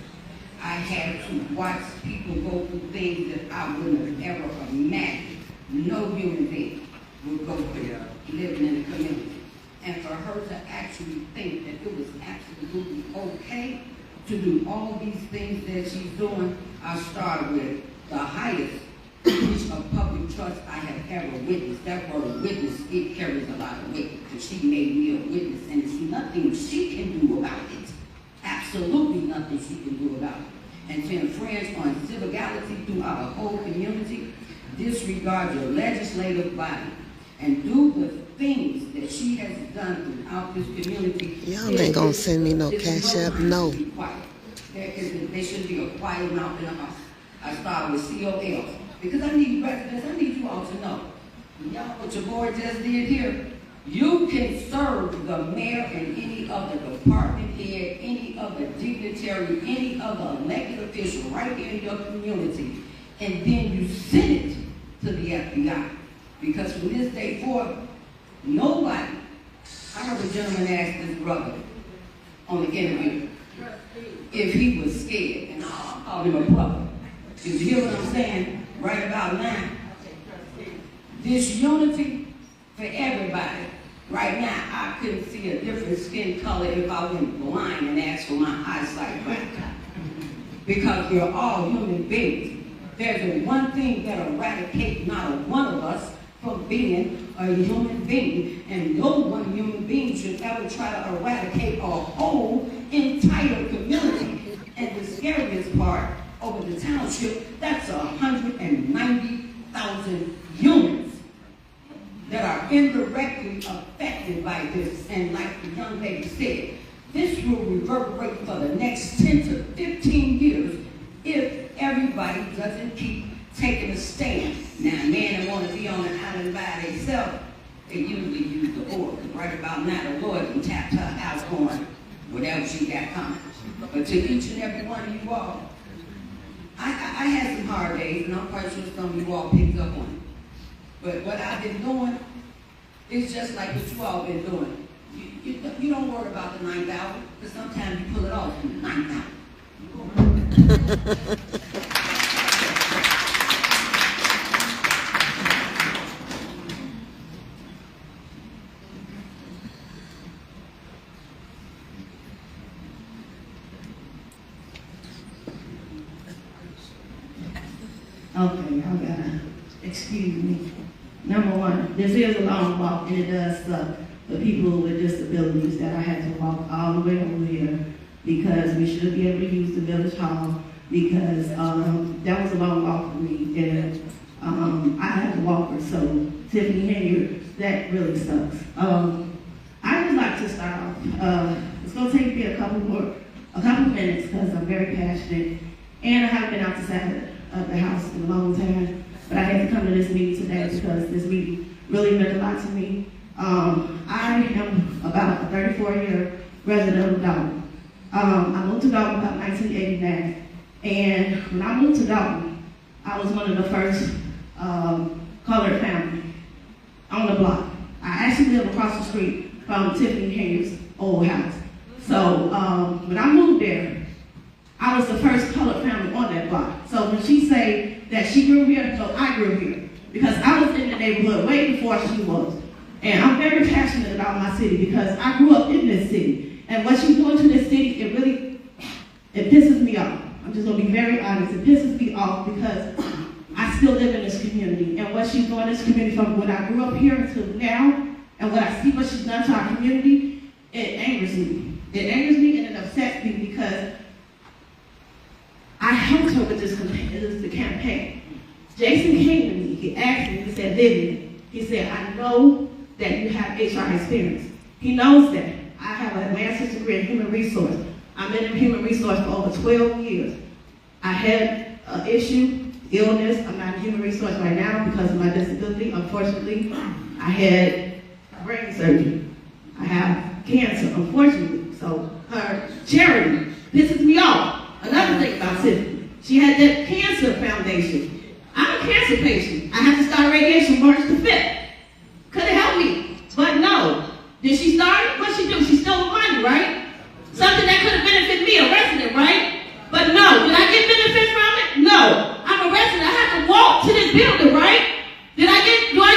I had to watch people go through things that I wouldn't have ever imagined. No human being would go through living in the community. And for her to actually think that it was absolutely okay to do all these things that she's doing, I started with the highest breach of public trust I have ever witnessed. That word witness, it carries a lot of weight, because she made me a witness, and there's nothing she can do about it. Absolutely nothing she can do about it. And to infringe on civility throughout a whole community, disregard your legislative body, and do the things that she has done throughout this community. Y'all ain't gonna send me no cash app, no. There should be a quiet mouth in the house. I started with COLs, because I need residents, I need you all to know. Y'all, what your board just did here, you can serve the mayor and any other department head, any other dignitary, any other elected official right here in your community, and then you send it to the FBI. Because from this day forward, nobody, I heard a gentleman ask this brother on the interview if he was scared, and I called him a brother. Did you hear what I'm saying? Right about now. This unity for everybody. Right now, I couldn't see a different skin color if I went blind and asked for my eyesight back. Because we're all human beings. There's one thing that eradicates not a one of us from being a human being. And no one human being should ever try to eradicate a whole entire community. And the scariest part, over the township, that's 190,000 humans that are indirectly affected by this. And like the young lady said, this will reverberate for the next 10 to 15 years if everybody doesn't keep taking a stand. Now, men that want to be on the island by themselves, they usually use the Lord. Right about now, the Lord can tap her house going, whatever she got coming. But to each and every one of you all, I had some hard days, and I'm quite sure some of you all picked up on it. But what I've been doing is just like what you all been doing. You don't worry about the 9th hour, because sometimes you pull it off in the 9th hour. Okay, y'all gotta excuse me. Number one, this is a long walk, and it does suck for people with disabilities that I had to walk all the way over here, because we should be able to use the village hall, because that was a long walk for me, and I had to walk her. So Tiffany Henyard, that really sucks. I would like to start off. It's gonna take me a couple minutes, because I'm very passionate, and I haven't been outside of the house in a long time. But I had to come to this meeting today because this meeting really meant a lot to me. I am about a 34-year resident of Dolton. I moved to Dolton about 1989. And when I moved to Dolton, I was one of the first colored family on the block. I actually live across the street from Tiffany Henyard's old house. So when I moved there, I was the first colored family on that block. So when she say that she grew here, so I grew here. Because I was in the neighborhood way before she was. And I'm very passionate about my city because I grew up in this city. And what she's doing to this city, it pisses me off. I'm just gonna be very honest. It pisses me off because I still live in this community. And what she's doing in this community from when I grew up here until now, and when I see what she's done to our community, it angers me. It angers me and it upsets me because I helped her with the campaign. Jason came to me, he asked me, he said, Vivian, He said, I know that you have HR experience. He knows that. I have a master's degree in human resource. I've been in human resource for over 12 years. I had an issue, illness. I'm not in human resource right now because of my disability. Unfortunately, I had brain surgery. I have cancer, unfortunately. So her charity pisses me off. Another thing about Tiffany, she had that cancer foundation. I'm a cancer patient. I have to start radiation March the 5th. Could have helped me, but no. Did she start it? What she do? She stole money, right? Something that could have benefited me, a resident, right? But no. Did I get benefits from it? No. I'm a resident. I have to walk to this building, right? Do I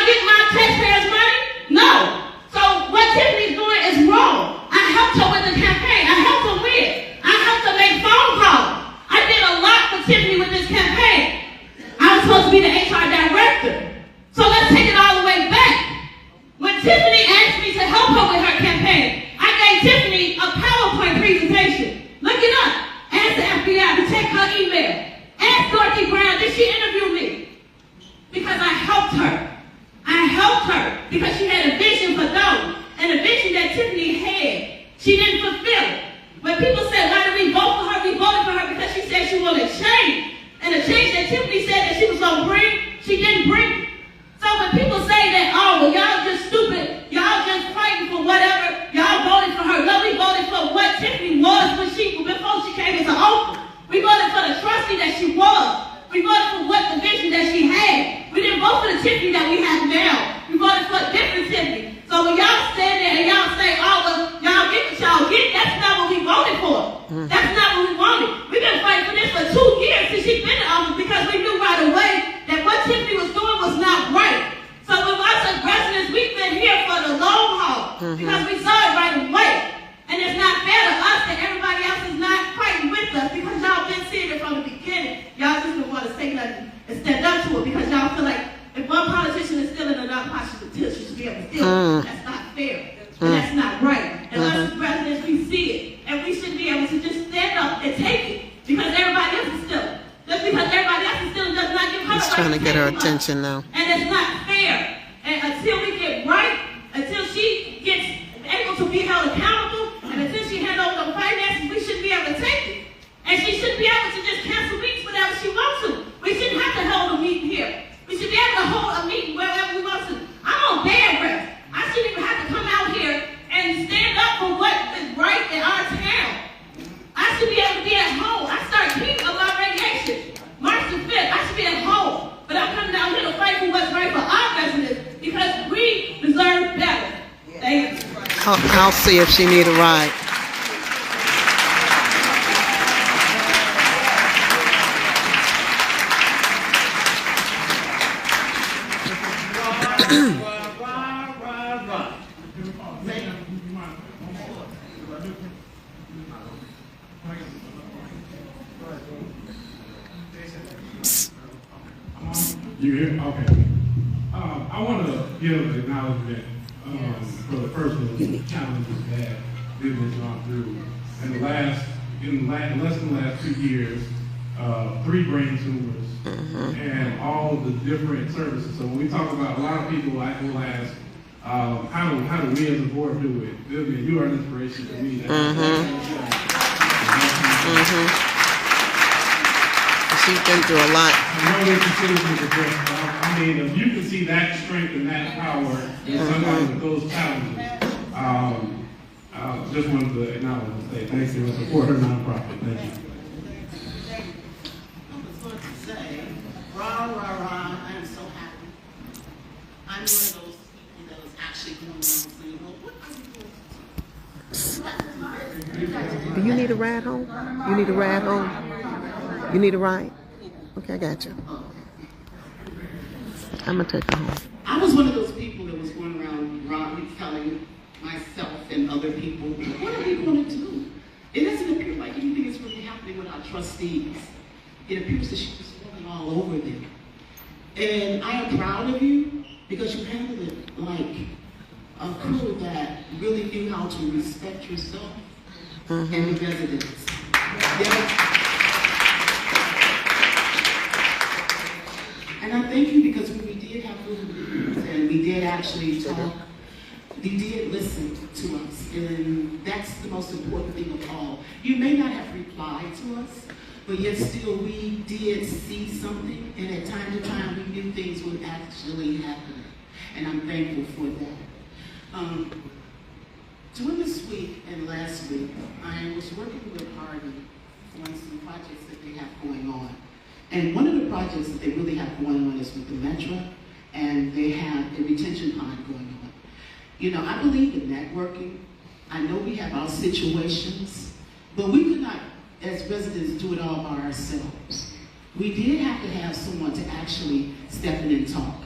get my taxpayers' money? No. So what Tiffany's doing is wrong. I helped her with the campaign. I helped her win. I helped her make phone calls. I did a lot for Tiffany with this campaign. I was supposed to be the HR director. So let's take it all the way back. When Tiffany asked me to help her with her campaign, I gave Tiffany a PowerPoint presentation. Look it up. Ask the FBI to check her email. Ask Dorothy Brown, did she interview me? Because I helped her. I helped her because she had a vision for those. And the vision that Tiffany had, she didn't fulfill it. When people said, why did we vote for her? We voted for her because she said she wanted change. And the change that Tiffany said that she was going to bring, she didn't bring it. So when people say that, oh, well, y'all just stupid, y'all just fighting for whatever, y'all voted for her. No, we voted for what Tiffany was before she came into office. We voted for the trustee that she was. We voted for what the vision that she had. We didn't vote for the Tiffany that we have now. We voted for a different Tiffany. So when y'all stand there and y'all say, oh, well, y'all get what y'all get, that's not what we voted for. That's not what we wanted. We've been fighting for this for 2 years since she's been in office because we knew right away that what Tiffany was doing was not right. So with us as residents, we've been here for the long haul because we saw it right away. And it's not fair to us that everybody else is not fighting with us because y'all been seeing it from the beginning. Y'all just don't want to say nothing and stand up to it because y'all feel like if one politician is stealing another politician should be able to steal it. That's not fair. And that's not right. And us as residents, we see it. And we should be able to just stand up and take it because everybody else is stealing. Just because everybody else is stealing does not give her He's trying to get her attention now. And it's not fair. And until we get right, until she gets able to be held accountable, and until she hand over the finances, we shouldn't be able to take it. And she shouldn't be able to just cancel meetings whenever she wants to. We shouldn't have to hold a meeting here. We should be able to hold a meeting wherever we want to. I'm on bed rest. I shouldn't even have to come out here and stand up for what is right in our town. I should be able to be at home. I start keeping a lot of radiation. March the 5th, I should be at home. But I'm coming down here to fight for what's right for our residents because we deserve better. Thank you. I'll see if she need a ride. You hear? Okay. I want to give an acknowledgement for the personal challenges that business gone through. In less than the last 2 years, 3 brain tumors and all of the different services. So when we talk about, a lot of people will ask, how do we as a board do it? Vivian, you are an inspiration to me. She's been through a lot. I know that I mean, if you can see that strength and that power in somebody with those challenges, I just wanted to acknowledge and say thank you and support her nonprofit. Thank you. I was going to say, I am so happy. I'm one of those people that was actually going around saying, well, what are we doing? Do you need a ride home? You need a ride home? You need a ride? Okay, I got you. I'm going to take her home. I was one of those people that was going around telling myself and other people, what are we going to do? It doesn't appear like anything is really happening with our trustees. It appears that she was falling all over them. And I am proud of you because you handled it like a crew that really knew how to respect yourself and the residents. And I thank you because when we did did have food and we did actually talk. They did listen to us, and that's the most important thing of all. You may not have replied to us, but yet still we did see something, and at time to time we knew things would actually happen, and I'm thankful for that. During this week and last week, I was working with Harvey on some projects that they have going on. And one of the projects that they really have going on is with the Metro, and they have a retention pond going on. You know, I believe in networking. I know we have our situations, but we could not, as residents, do it all by ourselves. We did have to have someone to actually step in and talk.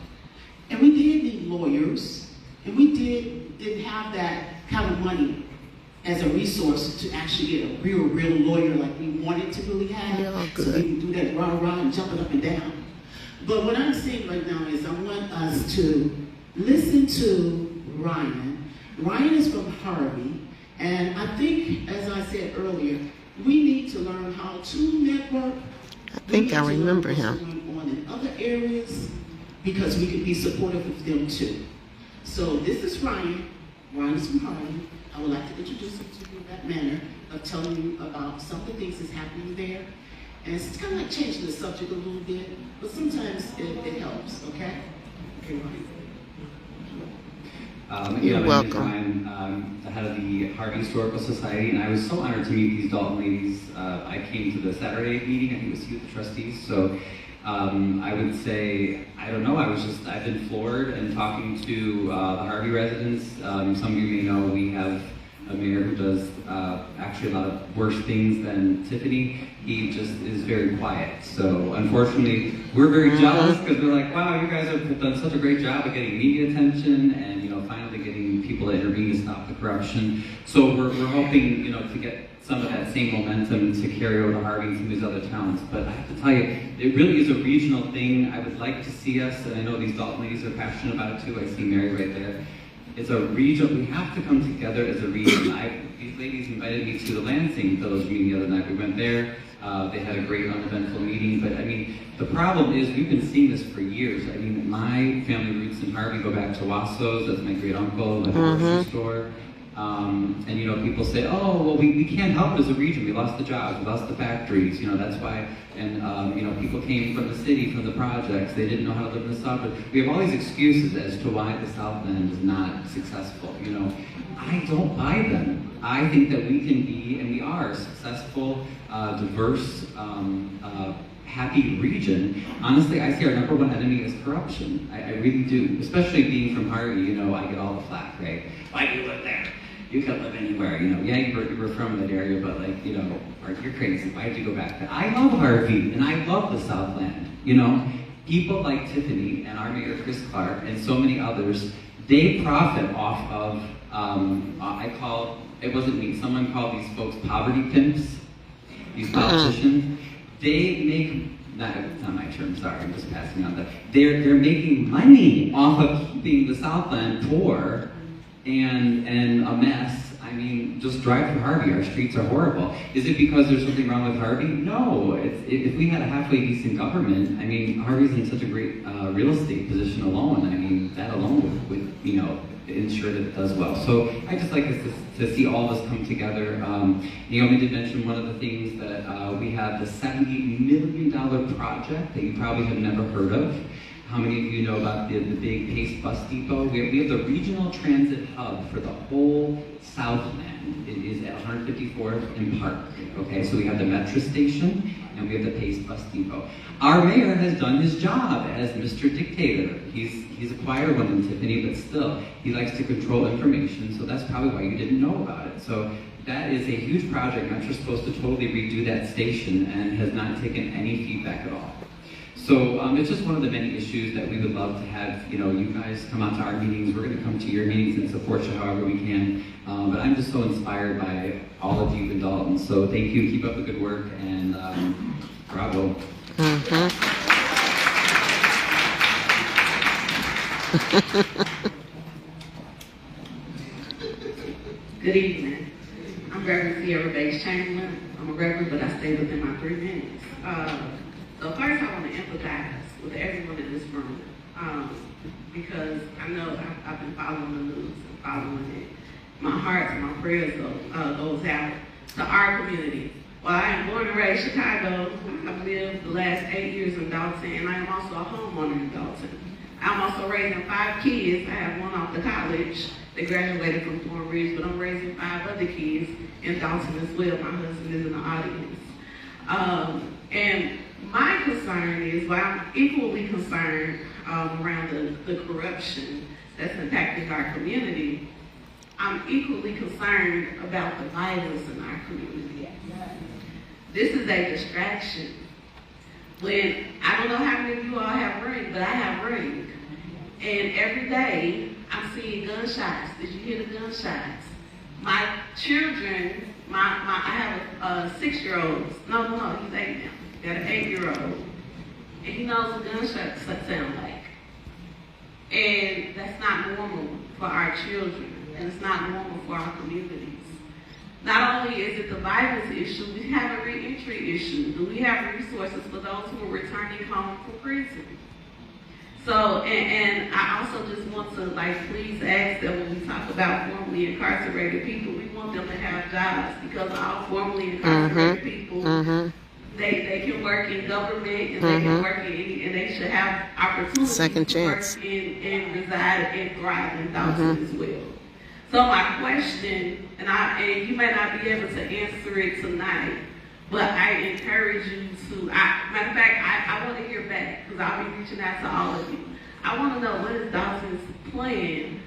And we did need lawyers, and we didn't have that kind of money as a resource to actually get a real lawyer like we wanted to really have, so we can do that rah-rah and jumping up and down. But what I'm saying right now is I want us to listen to Ryan. Ryan is from Harvey, and I think, as I said earlier, we need to learn how to network. I think I remember him. Going on in other areas, because we can be supportive of them too. So this is Ryan. Ryan is from Harvey. I would like to introduce him to you in that manner of telling you about some of the things that's happening there. And it's kind of like changing the subject a little bit, but sometimes it helps, okay? Okay, Ryan. You're welcome. I'm the head of the Harvey Historical Society, and I was so honored to meet these Dolton ladies. I came to the Saturday meeting, I think it was Youth Trustees, so I would say, I don't know, I've been floored and talking to the Harvey residents. Some of you may know we have a mayor who does actually a lot of worse things than Tiffany. He just is very quiet. So unfortunately, we're very jealous because we're like, wow, you guys have done such a great job of getting media attention and, finally getting people to intervene to stop the corruption. So we're hoping, to get some of that same momentum to carry over to Harvey and some of these other towns. But I have to tell you, it really is a regional thing. I would like to see us, and I know these Dolton ladies are passionate about it too. I see Mary right there. It's a region, we have to come together as a region. These ladies invited me to the Lansing Village meeting the other night. We went there. They had a great uneventful meeting, but I mean, the problem is we've been seeing this for years. I mean, my family roots in Harvey go back to Wasso's. That's my great uncle, the grocery store. And people say, oh, well, we can't help it as a region. We lost the jobs, we lost the factories. That's why. And people came from the city, from the projects. They didn't know how to live in the suburbs. We have all these excuses as to why the Southland is not successful. I don't buy them. I think that we can be, and we are, a successful, diverse, happy region. Honestly, I see our number one enemy is corruption. I really do. Especially being from Harvey, I get all the flack, right? Why do you live there? You can live anywhere, yeah, you were from that area, but you're crazy. Why did you go back there? I love Harvey, and I love the Southland, People like Tiffany and our mayor, Chris Clark, and so many others, they profit off of, it wasn't me, someone called these folks poverty pimps, these politicians. They make, it's not my term, sorry, I'm just passing on that. They're making money off of keeping the Southland poor and a mess. I mean, just drive through Harvey, our streets are horrible. Is it because there's something wrong with Harvey? No, if we had a halfway decent government, I mean, Harvey's in such a great real estate position alone. I mean, that alone would ensure that it does well. So I just like to see all of us come together. Naomi did mention one of the things that we have the $70 million project that you probably have never heard of. How many of you know about the big Pace Bus Depot? We have the regional transit hub for the whole Southland. It is at 154th and Park. Okay, so we have the metro station and we have the Pace Bus Depot. Our mayor has done his job as Mr. Dictator. He's a quieter one than Tiffany, but still, he likes to control information, so that's probably why you didn't know about it. So that is a huge project. Metro's supposed to totally redo that station and has not taken any feedback at all. So it's just one of the many issues that we would love to have, you guys come out to our meetings. We're going to come to your meetings and support you however we can. But I'm just so inspired by all of you in Dolton. So thank you, keep up the good work, and bravo. Good evening. I'm Reverend Sierra Bates Chamberlain. I'm a reverend, but I stay within my 3 minutes. So first I want to empathize with everyone in this room. because I know I've been following the news and following it. My heart and my prayers goes out to our community. Well, I am born and raised in Chicago. I've lived the last 8 years in Dolton, and I am also a homeowner in Dolton. I'm also raising 5 kids. I have one off to college. They graduated from Florida Ridge, but I'm raising 5 other kids in Dolton as well. My husband is in the audience. And my concern is, well, I'm equally concerned around the corruption that's impacting our community. I'm equally concerned about the violence in our community. This is a distraction. When, I don't know how many of you all have Ring, but I have Ring. And every day, I'm seeing gunshots. Did you hear the gunshots? My children, I have a 6-year-old. No, he's 8 now. Got an 8-year-old. And he knows what gunshots sound like. And that's not normal for our children. And it's not normal for our communities. Not only is it the violence issue, we have a re-entry issue. Do we have resources for those who are returning home from prison? So, and I also just want to please ask that when we talk about formerly incarcerated people, we want them to have jobs, because all formerly incarcerated people, they can work in government, and they can work in and they should have opportunities to work and reside and thrive in Dolton as well. So my question, and you may not be able to answer it tonight, but I encourage you to, matter of fact, I want to hear back, because I'll be reaching out to all of you. I want to know, what is Dolton's plan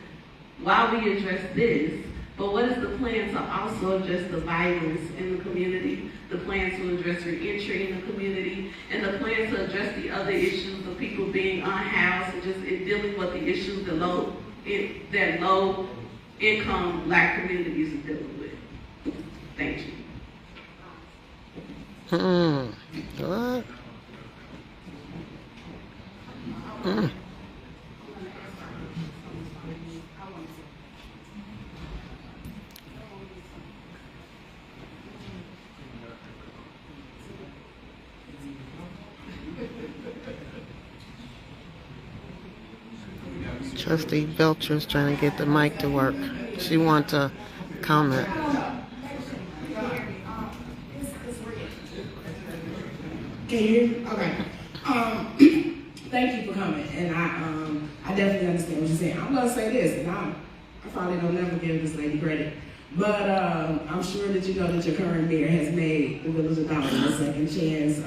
while we address this, but what is the plan to also address the violence in the community, the plan to address re-entry in the community, and the plan to address the other issues of people being unhoused and just dealing with the issues that low income Black communities are dealing with. Thank you. What? Trustee Belcher's trying to get the mic to work. She wants to comment. Can you hear me? Okay. Thank you for coming, and I definitely understand what you're saying. I'm gonna say this, and I probably don't never give this lady credit, but I'm sure that you know that your current mayor has made the Village of Dolton a second chance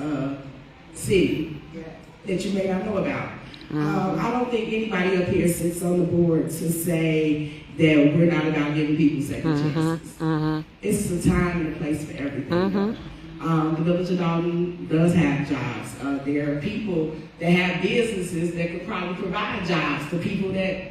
city that you may not know about. I don't think anybody up here sits on the board to say that we're not about giving people second chances. It's a time and a place for everything. The Village of Dolton does have jobs. There are people that have businesses that could probably provide jobs to people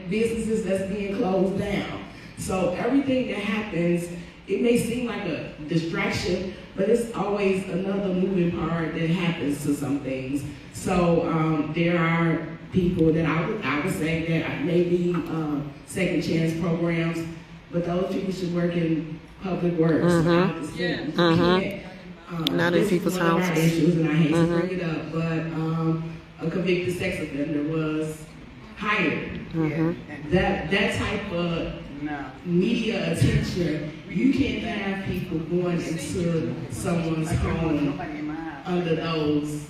businesses that's being closed down. So everything that happens, it may seem like a distraction, but it's always another moving part that happens to some things. So there are people that I would say that maybe second chance programs, but those people should work in public works. Not in people's houses. Issues, and I hate to bring it up, but a convicted sex offender was hired. That type of media attention, you can't have people going into someone's home under those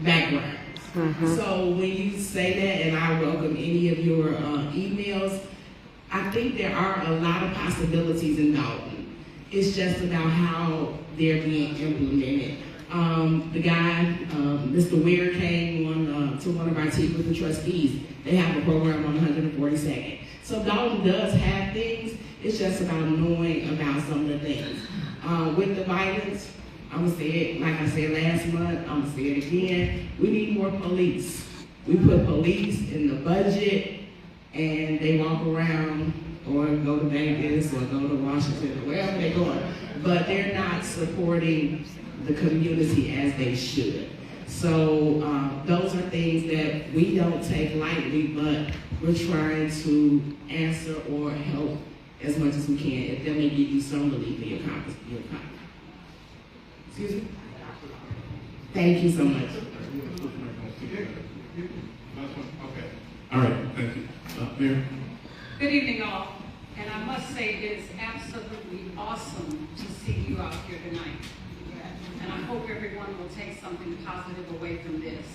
backgrounds. So when you say that, and I welcome any of your emails, I think there are a lot of possibilities in Dolton. It's just about how they're being implemented. The guy, Mr. Weir, came to one of our teams with the trustees. They have a program on 142nd. So Dolton does have things. It's just about knowing about some of the things. With the violence, I'm gonna say it like I said last month, I'm gonna say it again. We need more police. We put police in the budget, and they walk around or go to Vegas or go to Washington or wherever they're going. But they're not supporting the community as they should. So those are things that we don't take lightly, but we're trying to answer or help as much as we can. If that may give you some relief in your comments. Excuse me? Thank you so much. Okay. Thank you. Mayor? Good evening, all. And I must say it is absolutely awesome to see you out here tonight. And I hope everyone will take something positive away from this.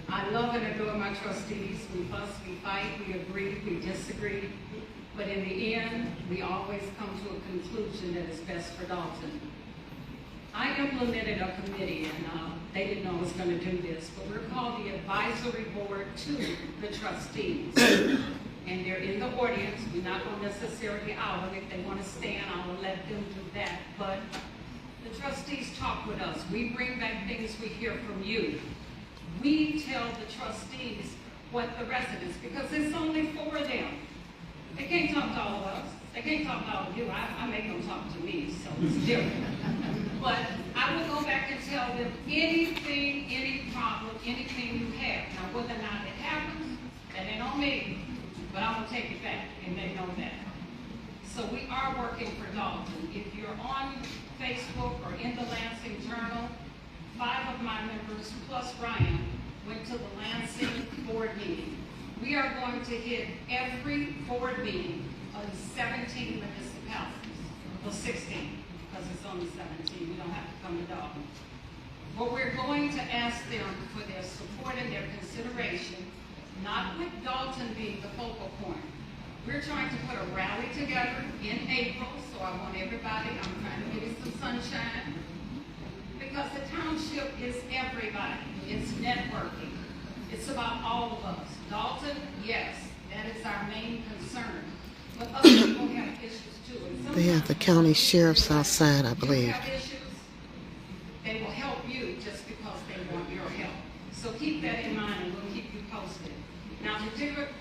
I love and adore my trustees. We fuss, we fight, we agree, we disagree. But in the end, we always come to a conclusion that is best for Dolton. I implemented a committee, and they didn't know I was going to do this, but we're called the advisory board to the trustees. And they're in the audience. We're not going to necessarily out them. If they want to stand, I will let them do that. But the trustees talk with us. We bring back things we hear from you. We tell the trustees what the residents, because it's only 4 of them. They can't talk to all of us. They can't talk to all of you. I make them talk to me, so it's different. But I will go back and tell them anything, any problem, anything you have. Now, whether or not it happens, that ain't on me, but I'm going to take it back, and they know that. So we are working for Dolton. If you're on Facebook or in the Lansing Journal, 5 of my members, plus Ryan, went to the Lansing board meeting. We are going to hit every board meeting of 17 municipalities, well 16, because it's only 17, we don't have to come to Dolton. But we're going to ask them for their support and their consideration, not with Dolton being the focal point. We're trying to put a rally together in April, so I want everybody, I'm trying to give you some sunshine, because the township is everybody. It's networking. It's about all of us. Dolton, yes, that is our main concern. But other people have issues too. They have the county sheriffs outside, I believe. Have issues, they will help you just because they want your help. So keep that in mind and we'll keep you posted. Now to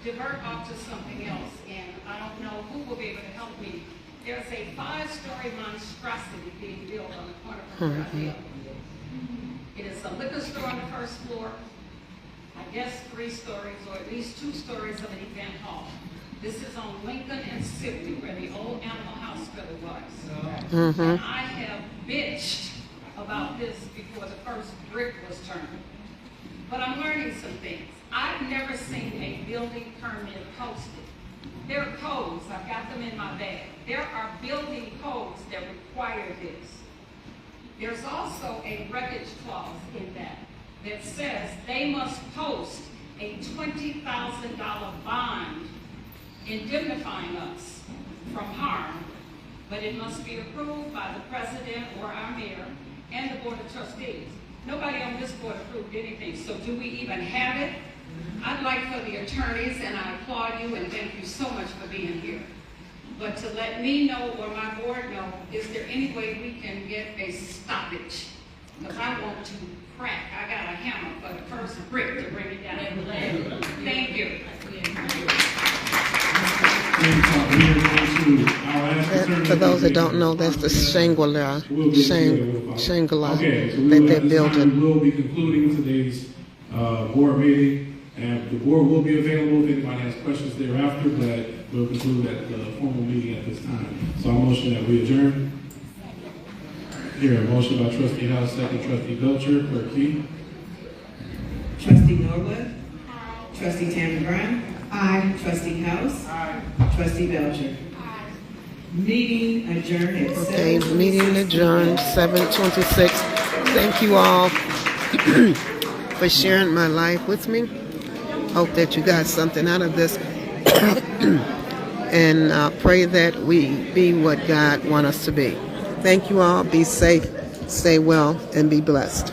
divert off to something else, and I don't know who will be able to help me. There's a 5-story monstrosity being built on the corner of where I live. It is a liquor store on the first floor, I guess 3 stories or at least 2 stories of an event hall. This is on Lincoln and Sibley, where the old animal hospital was. And I have bitched about this before the first brick was turned. But I'm learning some things. I've never seen a building permit posted. There are codes, I've got them in my bag. There are building codes that require this. There's also a wreckage clause in that says they must post a $20,000 bond indemnifying us from harm, but it must be approved by the president or our mayor and the board of trustees. Nobody on this board approved anything, so do we even have it? I'd like for the attorneys, and I applaud you and thank you so much for being here, but to let me know or my board know, is there any way we can get a stoppage? Because I want to crack. I got a hammer for the first brick to bring it down. Thank you. For those that don't know, that's the Shangri-La that they're building. We'll be concluding today's board meeting, and the board will be available if anybody has questions thereafter, but we'll conclude at the formal meeting at this time. So I'll motion that we adjourn. Here, a motion by Trustee House, second Trustee Belcher, Clerk Key. Trustee Norwood. Aye. Trustee Tammy Brown. Aye. Trustee House. Aye. Trustee Belcher. Aye. Meeting adjourned at 7:26. Okay, meeting adjourned 7:26. Thank you all for sharing my life with me. Hope that you got something out of this. And pray that we be what God wants us to be. Thank you all. Be safe, stay well, and be blessed.